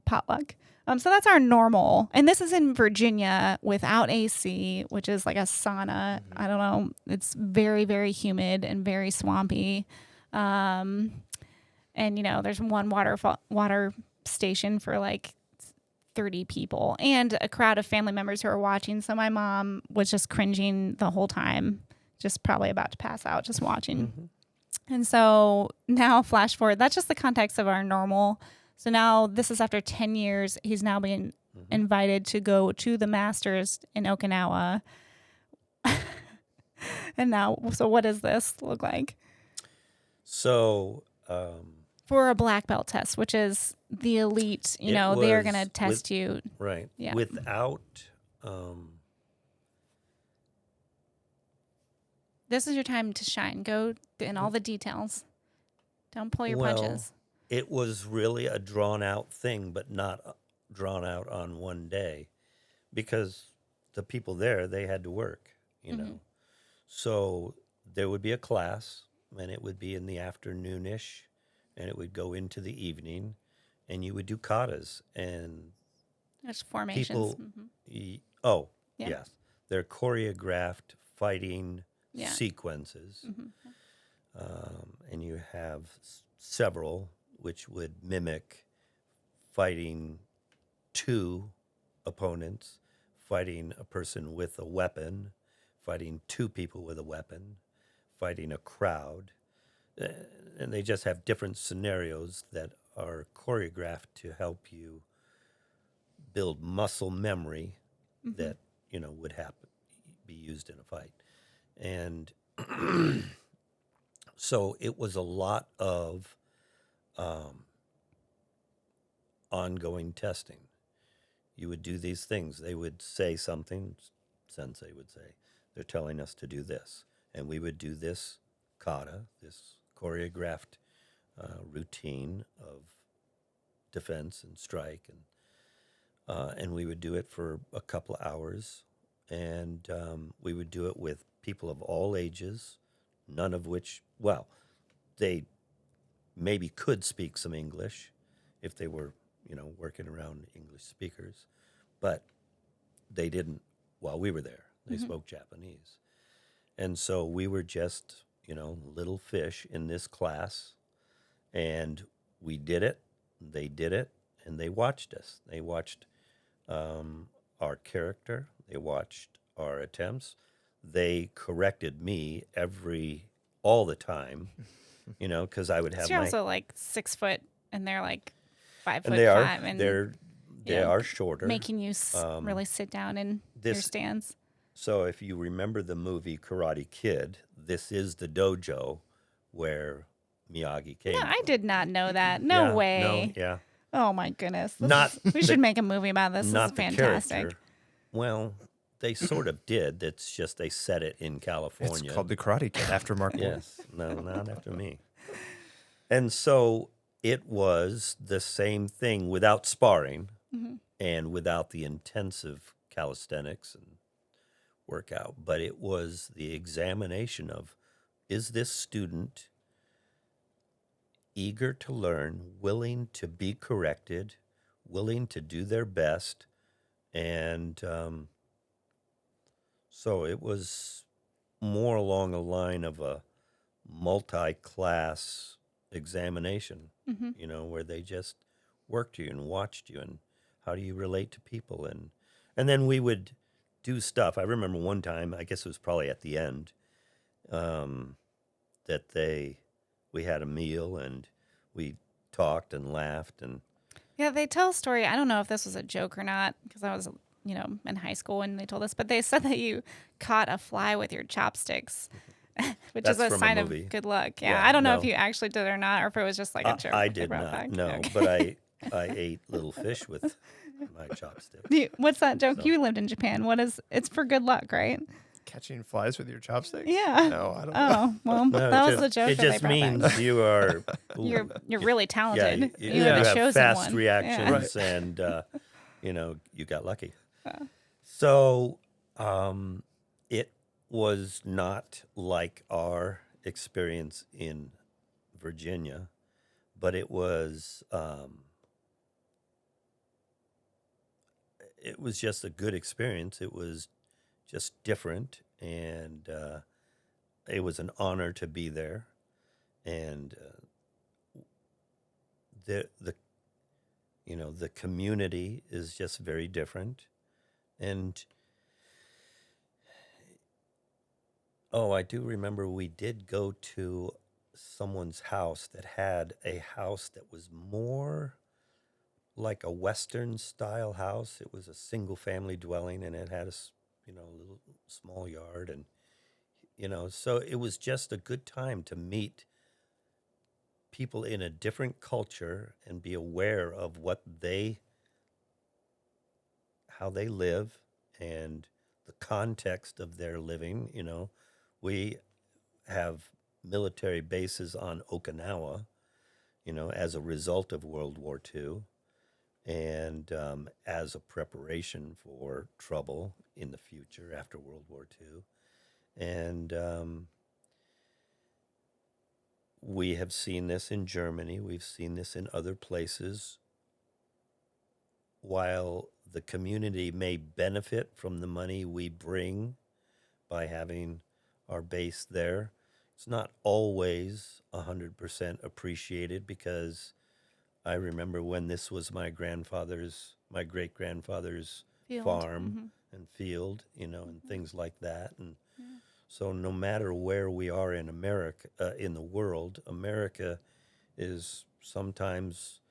potluck. So that's our normal. And this is in Virginia without AC, which is like a sauna. I don't know. It's very, very humid and very swampy. And there's one water station for like 30 people and a crowd of family members who are watching. So my mom was just cringing the whole time, just probably about to pass out, just watching. Mm-hmm. And so now flash forward, that's just the context of our normal. So now this is after 10 years. He's now being invited to go to the Masters in Okinawa. And now, so what does this look like? So, For a black belt test, which is the elite, you know, they are going to test you. right. Yeah. Without, This is your time to shine. Go in all the details. Don't pull your punches. it was really a drawn out thing, but not drawn out on one day, because the people there, they had to work, you know. So there would be a class, and it would be in the afternoonish, and it would go into the evening, and you would do katas, and There's formations. people, Yeah. yes, they're choreographed fighting Yeah. sequences, and you have several which would mimic fighting two opponents, fighting a person with a weapon, fighting two people with a weapon, fighting a crowd. And they just have different scenarios that are choreographed to help you build muscle memory that, you know, would be used in a fight. And so it was a lot of ongoing testing. You would do these things. They would say something, sensei would say, they're telling us to do this. And we would do this kata, this choreographed routine of defense and strike. And we would do it for a couple of hours. And we would do it with people of all ages, none of which, well, they maybe could speak some English if they were, you know, working around English speakers, but they didn't while we were there. They spoke Japanese. And so we were just, you know, little fish in this class, and we did it, they did it, and they watched us. They watched our character, they watched our attempts. They corrected me all the time, you know, because I would have You're my... also like 6 foot, and they're like 5 foot And they are, 5, and they are shorter. making you really sit down in your stands. So if you remember the movie Karate Kid, this is the dojo where Miyagi came No, I from. did not know that. No Yeah, way. No, yeah. Oh my goodness. We The- should make a movie about this. Not This is the fantastic. character. Well, they sort of did. It's just they set it in California. It's called The Karate Kid after Mark Wahlberg. Yes. No, not after me. And so it was the same thing without sparring and without the intensive calisthenics and workout. But it was the examination of, is this student eager to learn, willing to be corrected, willing to do their best? And so it was more along a line of a multi-class examination, you know, where they just worked you and watched you and how do you relate to people. And then we would do stuff. I remember one time, I guess it was probably at the end, that we had a meal and we talked and laughed. And Yeah, they tell a story. I don't know if this was a joke or not, because I was, you know, in high school when they told us, but they said that you caught a fly with your chopsticks, which That's is a from a sign of movie. good luck. Yeah, Yeah, I don't know no. if you actually did it or not, or if it was just like a joke. I they did brought not, back. no, Okay. but I ate little fish with my chopsticks. What's that joke? So- You lived in Japan. What is? It's for good luck, right? Catching flies with your chopsticks? Yeah. No, I don't know. Oh well, No, that it was the joke. It that they just brought means back. you are... You're really talented. Yeah, you were the have chosen fast one. reactions, Yeah. and you know, you got lucky. So it was not like our experience in Virginia, but it was just a good experience. It was just different, and it was an honor to be there, and the community is just very different. And, I do remember we did go to someone's house that had a house that was more like a Western style house. It was a single family dwelling, and it had a little small yard. And, so it was just a good time to meet people in a different culture and be aware of how they live and the context of their living. We have military bases on Okinawa, as a result of World War II and as a preparation for trouble in the future after World War II. And we have seen this in Germany. We've seen this in other places. While the community may benefit from the money we bring by having our base there, it's not always 100% appreciated, because I remember when this was my great-grandfather's Field. farm and field, and things like that. And so no matter where we are in America, in the world, America is sometimes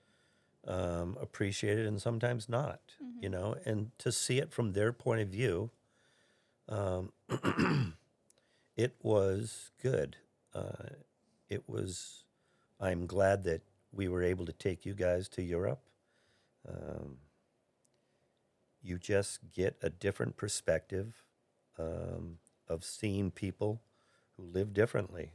appreciated and sometimes not, and to see it from their point of view, it was good. I'm glad that we were able to take you guys to Europe. You just get a different perspective of seeing people who live differently,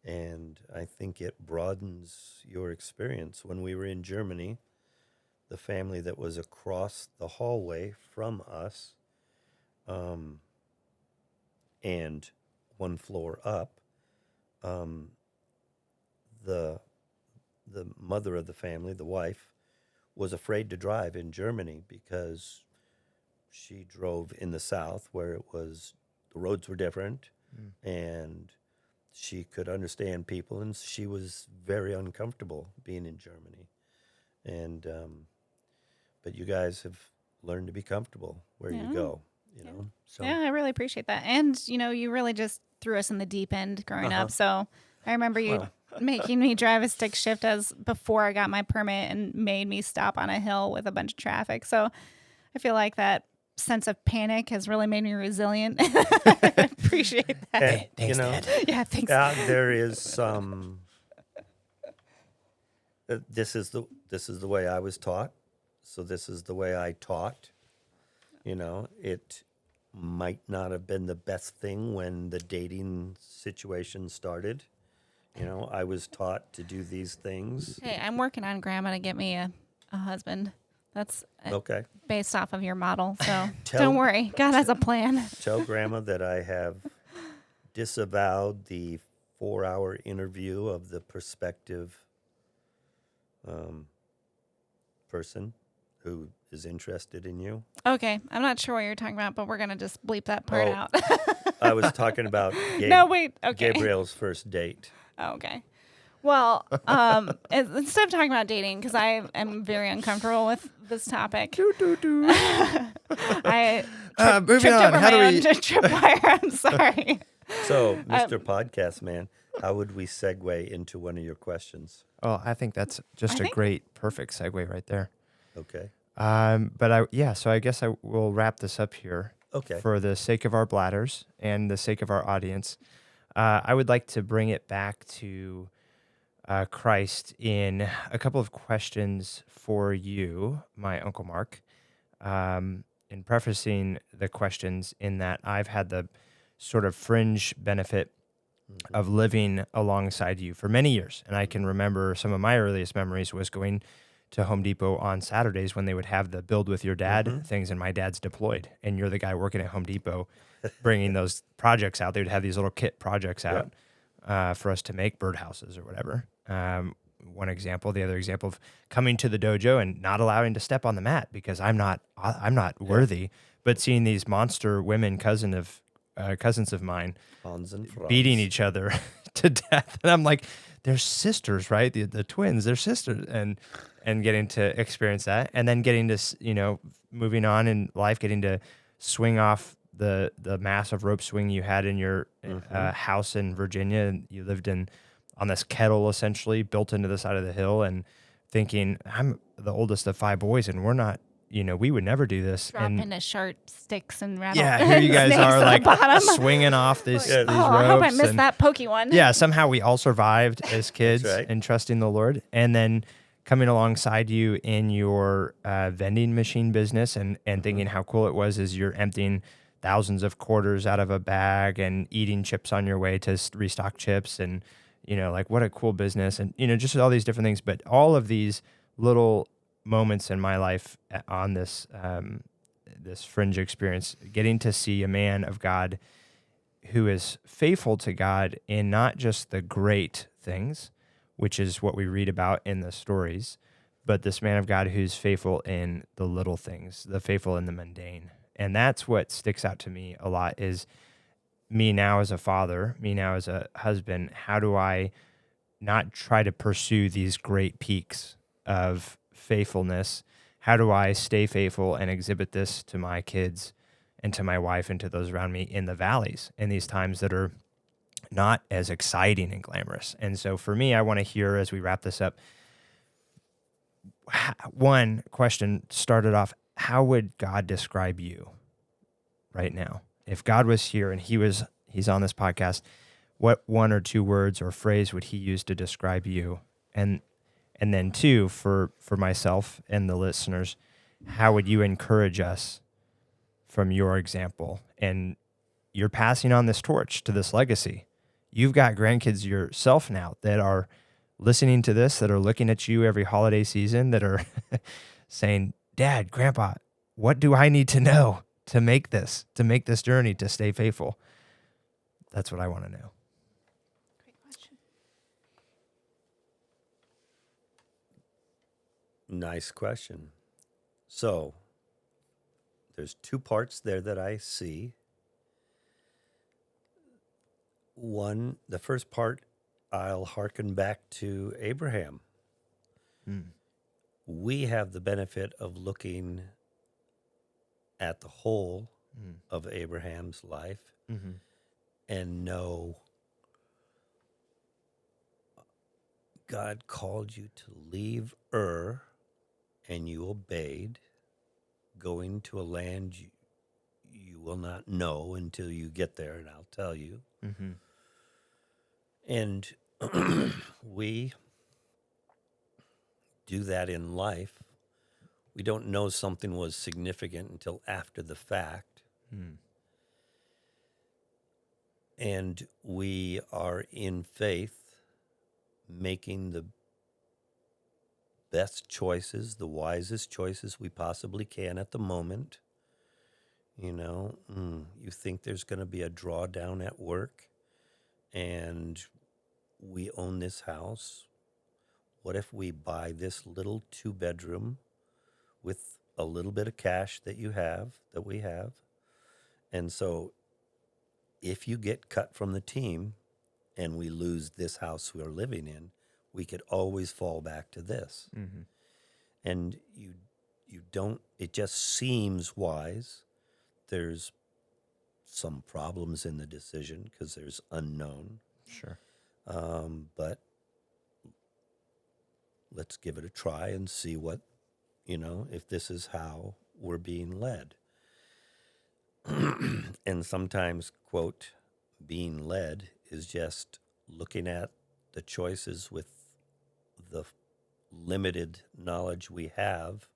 and I think it broadens your experience. When we were in Germany, the family that was across the hallway from us, and one floor up, the mother of the family, the wife, was afraid to drive in Germany because she drove in the South where the roads were different, and she could understand people, and she was very uncomfortable being in Germany. And but you guys have learned to be comfortable where you go, So Yeah, I really appreciate that. And, you really just threw us in the deep end growing up. So I remember you making me drive a stick shift before I got my permit, and made me stop on a hill with a bunch of traffic. So I feel like that sense of panic has really made me resilient. I appreciate that. And, Thanks, Dad. Yeah, thanks. there is some. This is the way I was taught, so this is the way I taught. It might not have been the best thing when the dating situation started. I was taught to do these things. Hey, I'm working on Grandma to get me a husband. That's Okay. based off of your model. So Tell- don't worry. God has a plan. Tell Grandma that I have disavowed the 4-hour interview of the prospective person who is interested in you. Okay. I'm not sure what you're talking about, but we're going to just bleep that part out. I was talking about No, wait. Okay. Gabriel's first date. Okay. Well, instead of talking about dating, because I am very uncomfortable with this topic, I Moving tripped on. over How do my we? own tripwire. I'm sorry. So, Mr. Podcast Man, how would we segue into one of your questions? Oh, I think that's just I a think- great, perfect segue right there. Okay. So I guess I will wrap this up here. Okay. For the sake of our bladders and the sake of our audience, I would like to bring it back to Christ in a couple of questions for you, my Uncle Mark. In prefacing the questions, in that I've had the sort of fringe benefit of living alongside you for many years. And I can remember some of my earliest memories was going to Home Depot on Saturdays when they would have the Build With Your Dad things, and my dad's deployed, and you're the guy working at Home Depot bringing those projects out. They would have these little kit projects out for us to make birdhouses or whatever. One example. The other example of coming to the dojo and not allowing to step on the mat because I'm not worthy, but seeing these monster women cousins of mine Hans and Franz. beating each other to death, and I'm like, they're sisters, right? The twins, they're sisters, and and getting to experience that, and then getting to, moving on in life, getting to swing off the massive rope swing you had in your house in Virginia, and you lived on this kettle essentially built into the side of the hill, and thinking, I'm the oldest of 5 boys, and we're not, we would never do this. Dropping And to short sticks and rattle. yeah, here you guys snakes are at the like bottom. swinging off these ropes. I hope I missed and that pokey one. yeah, somehow we all survived as kids right. and trusting the Lord. And then coming alongside you in your vending machine business and thinking how cool it was as you're emptying thousands of quarters out of a bag and eating chips on your way to restock chips, and like what a cool business, and just all these different things. But all of these little moments in my life on this this fringe experience, getting to see a man of God who is faithful to God in not just the great things, which is what we read about in the stories, but this man of God who's faithful in the little things, the faithful in the mundane. And that's what sticks out to me a lot, is me now as a father, me now as a husband. How do I not try to pursue these great peaks of faithfulness? How do I stay faithful and exhibit this to my kids and to my wife and to those around me in the valleys, in these times that are not as exciting and glamorous? And so for me, I want to hear, as we wrap this up, one question started off, how would God describe you right now? If God was here and he's on this podcast, what 1 or 2 words or phrase would he use to describe you? And then 2, for myself and the listeners, how would you encourage us from your example? And you're passing on this torch to this legacy. You've got grandkids yourself now that are listening to this, that are looking at you every holiday season, that are saying, Dad, Grandpa, what do I need to know to make this journey, to stay faithful? That's what I want to know. Great question. Nice question. So there's 2 parts there that I see. One, the first part, I'll hearken back to Abraham. We have the benefit of looking at the whole of Abraham's life and know God called you to leave Ur, and you obeyed, going to a land you will not know until you get there, and I'll tell you. And we do that in life. We don't know something was significant until after the fact. And we are in faith making the best choices, the wisest choices we possibly can at the moment. You think there's going to be a drawdown at work, and we own this house. What if we buy this little 2-bedroom with a little bit of cash that we have? And so if you get cut from the team and we lose this house we're living in, we could always fall back to this. And you don't, it just seems wise. There's some problems in the decision because there's unknown. Sure. But let's give it a try and see what, if this is how we're being led. And sometimes, quote, being led is just looking at the choices with the limited knowledge we have,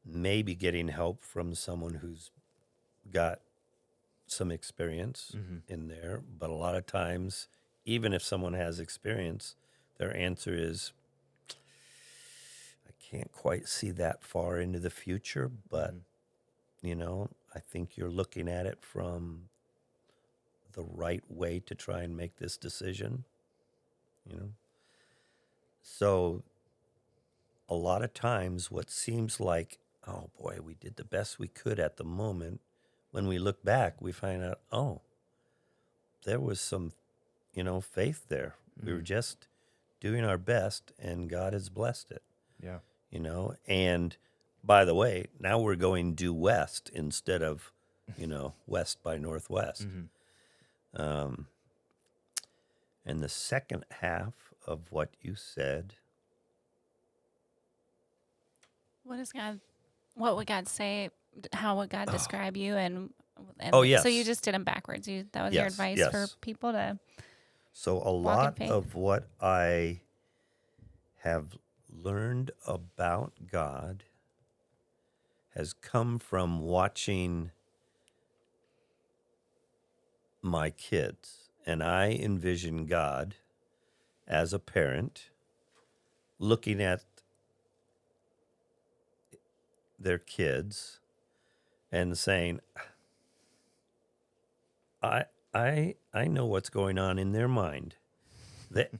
maybe getting help from someone who's got some experience in there. But a lot of times, even if someone has experience, their answer is, I can't quite see that far into the future, but, I think you're looking at it from the right way to try and make this decision, So a lot of times what seems like, oh boy, we did the best we could at the moment, when we look back, we find out, oh, there was some, faith there. We were just doing our best, and God has blessed it. Yeah. And by the way, now we're going due west instead of, west by northwest. Mm-hmm. Um, and the second half of what you said, What would God say? How would God oh, describe you? And oh so you yes, just did them backwards. That was your yes, advice for yes. people to So a walk in lot faith. of what I have learned about God has come from watching my kids. And I envision God as a parent looking at their kids and saying, I know what's going on in their mind. That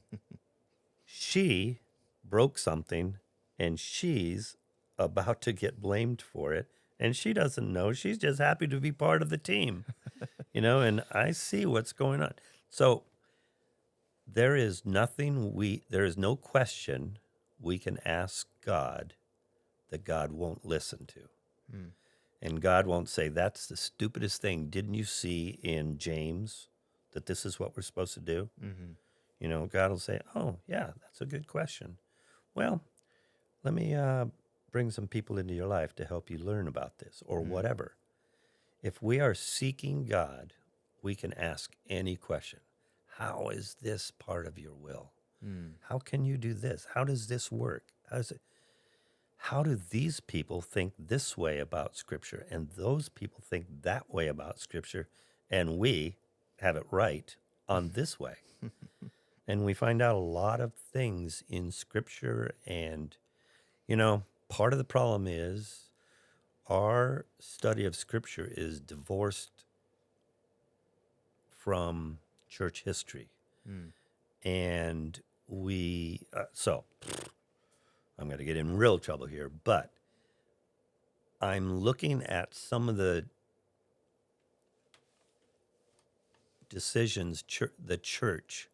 she broke something and she's about to get blamed for it, and she doesn't know. She's just happy to be part of the team. And I see what's going on. So there is no question we can ask God that God won't listen to. Mm. And God won't say, that's the stupidest thing. Didn't you see in James that this is what we're supposed to do? Mm-hmm. God will say, oh, yeah, that's a good question. Well, let me bring some people into your life to help you learn about this or whatever. If we are seeking God, we can ask any question. How is this part of your will? Mm. How can you do this? How does this work? How do these people think this way about Scripture and those people think that way about Scripture, and we have it right on this way? And we find out a lot of things in Scripture, and, part of the problem is our study of Scripture is divorced from church history. Mm. And so I'm going to get in real trouble here, but I'm looking at some of the decisions the church,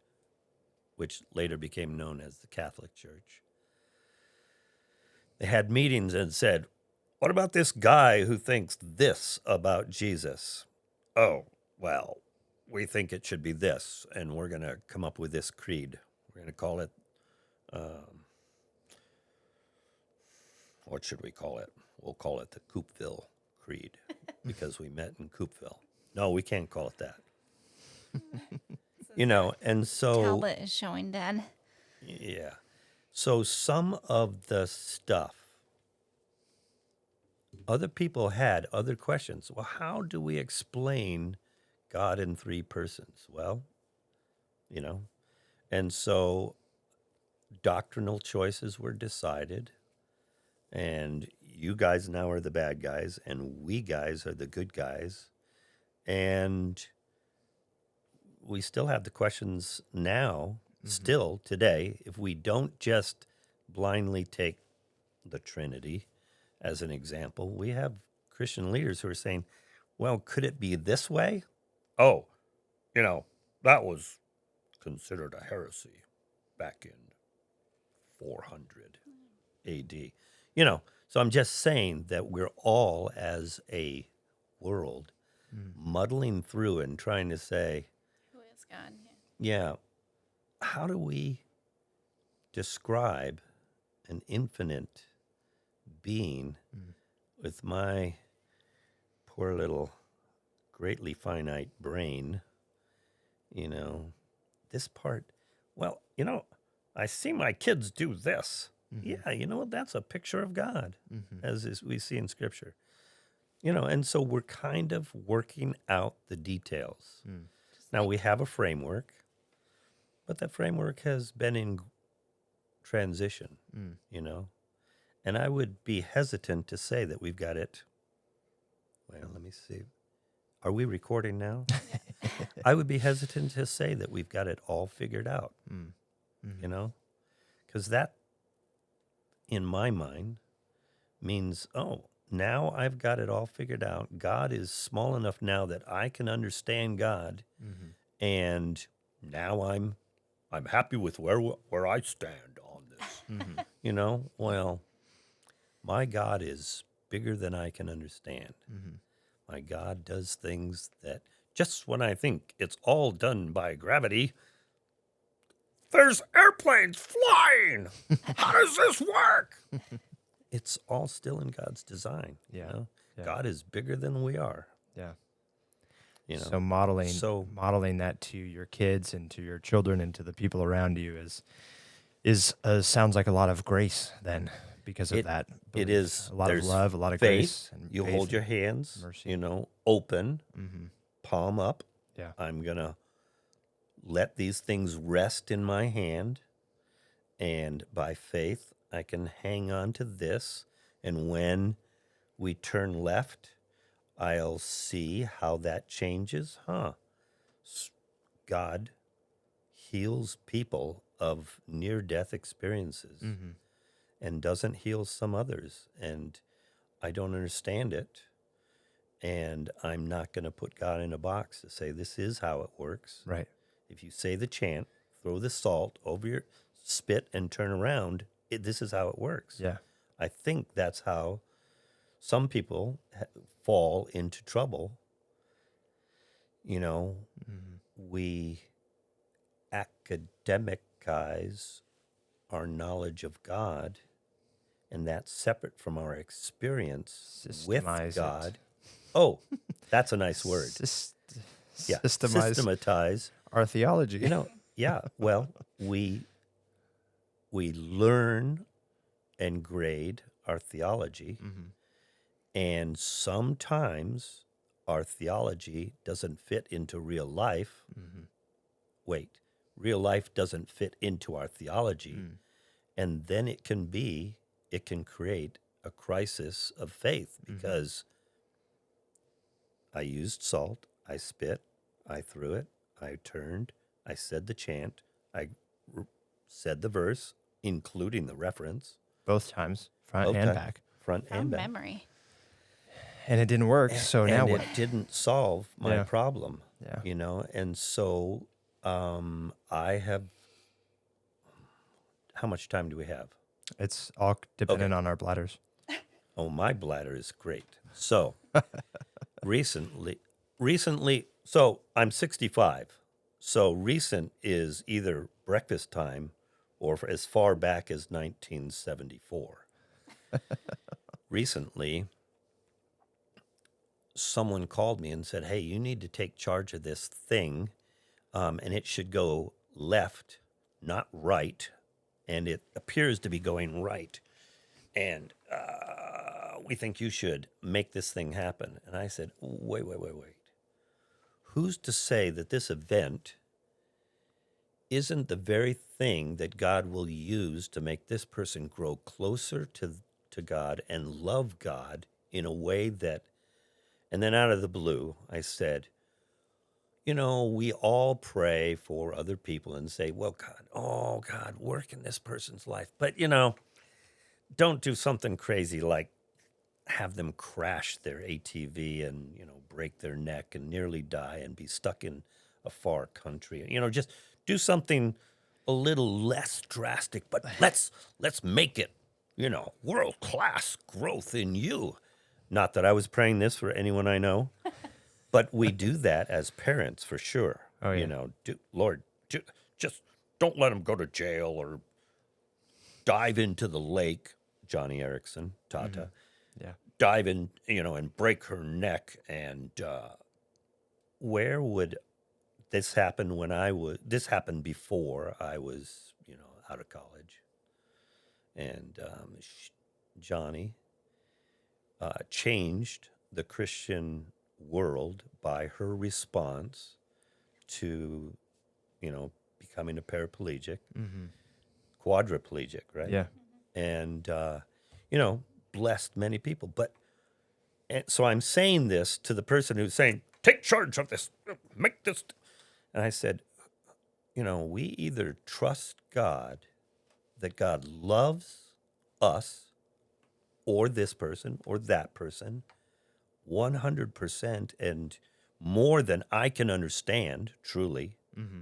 which later became known as the Catholic Church, they had meetings and said, what about this guy who thinks this about Jesus? Oh, well, we think it should be this, and we're going to come up with this creed. We're going to call it, what should we call it? We'll call it the Coopville Creed because we met in Coopville. No, we can't call it that. And so, Talbot is showing Dad. yeah. So some of the stuff, other people had other questions. Well, how do we explain God in three persons? Well, and so doctrinal choices were decided, and you guys now are the bad guys, and we guys are the good guys. And we still have the questions now, still today, if we don't just blindly take the Trinity as an example. We have Christian leaders who are saying, well, could it be this way? Oh, that was considered a heresy back in 400 AD. So I'm just saying that we're all, as a world, muddling through and trying to say, Who is God? yeah, how do we describe an infinite being with my poor little greatly finite brain? This part, well, I see my kids do this. Yeah, that's a picture of God, as we see in Scripture. And so we're kind of working out the details. Now, we have a framework, but that framework has been in transition, And I would be hesitant to say that we've got it. Well, let me see. Are we recording now? I would be hesitant to say that we've got it all figured out, because that, in my mind, means, oh, now I've got it all figured out. God is small enough now that I can understand God, and now I'm happy with where I stand on this. Well, my God is bigger than I can understand. Mm-hmm. My God does things that just when I think it's all done by gravity, there's airplanes flying. How does this work? It's all still in God's design. Yeah. Yeah. God is bigger than we are. Yeah. You know, So modeling so modeling that to your kids and to your children and to the people around you is sounds like a lot of grace then because of it that. it belief. is. A lot of There's love, a lot of faith. grace, and You faith hold your and hands, mercy. open, Mm-hmm. palm up. Yeah. I'm gonna let these things rest in my hand, and by faith, I can hang on to this. And when we turn left, I'll see how that changes. God heals people of near-death experiences Mm-hmm. and doesn't heal some others. And I don't understand it. And I'm not going to put God in a box to say this is how it works. Right. If you say the chant, throw the salt over your spit and turn around, this is how it works. Yeah. I think that's how some people fall into trouble. Mm-hmm. We academicize our knowledge of God, and that's separate from our experience with Systemize God. it. Oh, that's a nice word. Yeah, Systemize our theology. Yeah. Well, we learn and grade our theology, Mm-hmm. and sometimes our theology doesn't fit into real life. Mm-hmm. Wait, real life doesn't fit into our theology, Mm. and then it can create a crisis of faith because I used salt, I spit, I threw it, I turned, I said the chant, I said the verse, including the reference, Both times, front both and times, back. front From and back. memory. And it didn't work. So now And what? it didn't solve my Yeah. problem, Yeah. And so I have. How much time do we have? It's all dependent on our bladders. Oh, my bladder is great. So recently, so I'm 65. So recent is either breakfast time or for as far back as 1974. Recently, someone called me and said, hey, you need to take charge of this thing, and it should go left, not right. And it appears to be going right. And we think you should make this thing happen. And I said, wait. Who's to say that this event isn't the very thing that God will use to make this person grow closer to God and love God in a way that, and then out of the blue, I said, we all pray for other people and say, well, God, work in this person's life. But, don't do something crazy like have them crash their ATV and, break their neck and nearly die and be stuck in a far country. Just do something a little less drastic, but let's make it, world-class growth in you. Not that I was praying this for anyone I know, but we do that as parents for sure. Oh, yeah. Lord, just don't let them go to jail or dive into the lake. Johnny Erickson, Tata. Yeah. Dive in, and break her neck. And where would this happen this happened before I was, out of college. And Johnny changed the Christian world by her response to, becoming a paraplegic, quadriplegic, right? Yeah. And, blessed many people. And so I'm saying this to the person who's saying, take charge of this, make this. And I said, we either trust God, that God loves us or this person or that person 100% and more than I can understand, truly. Mm-hmm.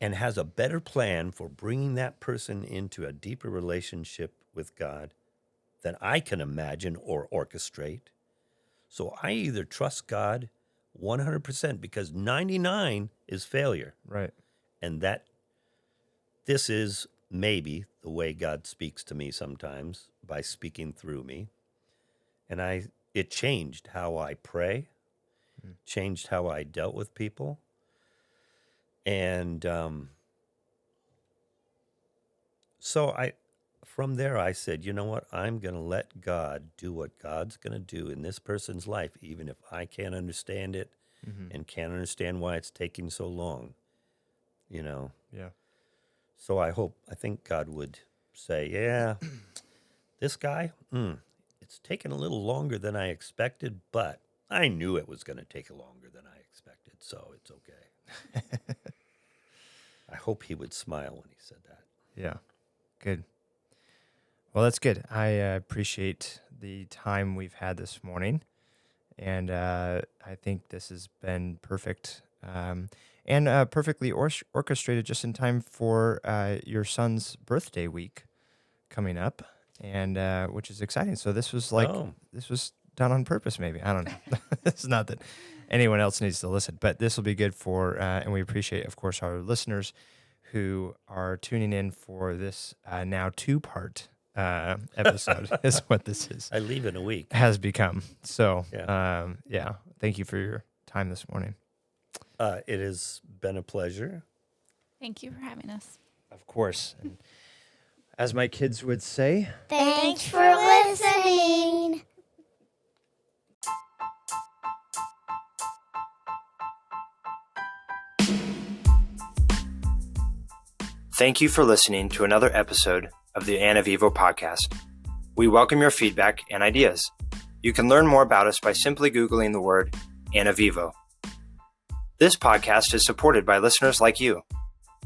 and has a better plan for bringing that person into a deeper relationship with God than I can imagine or orchestrate. So I either trust God 100% because 99 is failure, Right. and that this is maybe the way God speaks to me sometimes, by speaking through me. And it changed how I pray, changed how I dealt with people. And so from there I said, you know what? I'm going to let God do what God's going to do in this person's life, even if I can't understand it and can't understand why it's taking so long, you know? Yeah. So I think God would say, yeah, this guy, it's taken a little longer than I expected, but I knew it was going to take longer than I expected, so it's okay. I hope he would smile when he said that. Yeah. Good. Well, that's good. I appreciate the time we've had this morning. And I think this has been perfect and perfectly orchestrated just in time for your son's birthday week coming up, and which is exciting. So this was this was done on purpose, maybe. I don't know. It's not that anyone else needs to listen, but this will be good for, and we appreciate, of course, our listeners who are tuning in for this now 2-part episode is what this is. I leave in a week. Has become. So, Yeah. Thank you for your time this morning. It has been a pleasure. Thank you for having us. Of course. And as my kids would say, Thanks for listening. thank you for listening to another episode of the Ana Vivo podcast. We welcome your feedback and ideas. You can learn more about us by simply Googling the word Ana Vivo. This podcast is supported by listeners like you.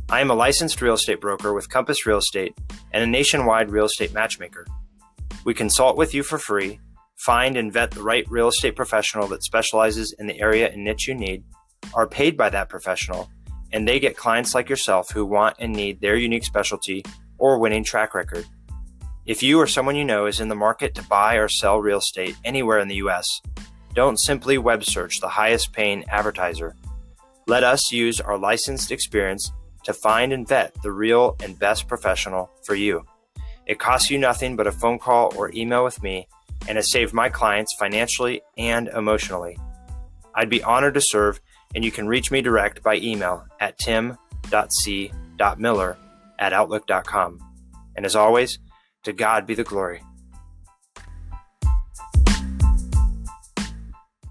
I am a licensed real estate broker with Compass Real Estate and a nationwide real estate matchmaker. We consult with you for free, find and vet the right real estate professional that specializes in the area and niche you need, are paid by that professional, and they get clients like yourself who want and need their unique specialty or winning track record. If you or someone you know is in the market to buy or sell real estate anywhere in the U.S., don't simply web search the highest paying advertiser. Let us use our licensed experience to find and vet the real and best professional for you. It costs you nothing but a phone call or email with me, and has saved my clients financially and emotionally. I'd be honored to serve, and you can reach me direct by email at tim.c.miller@outlook.com. And as always, to God be the glory.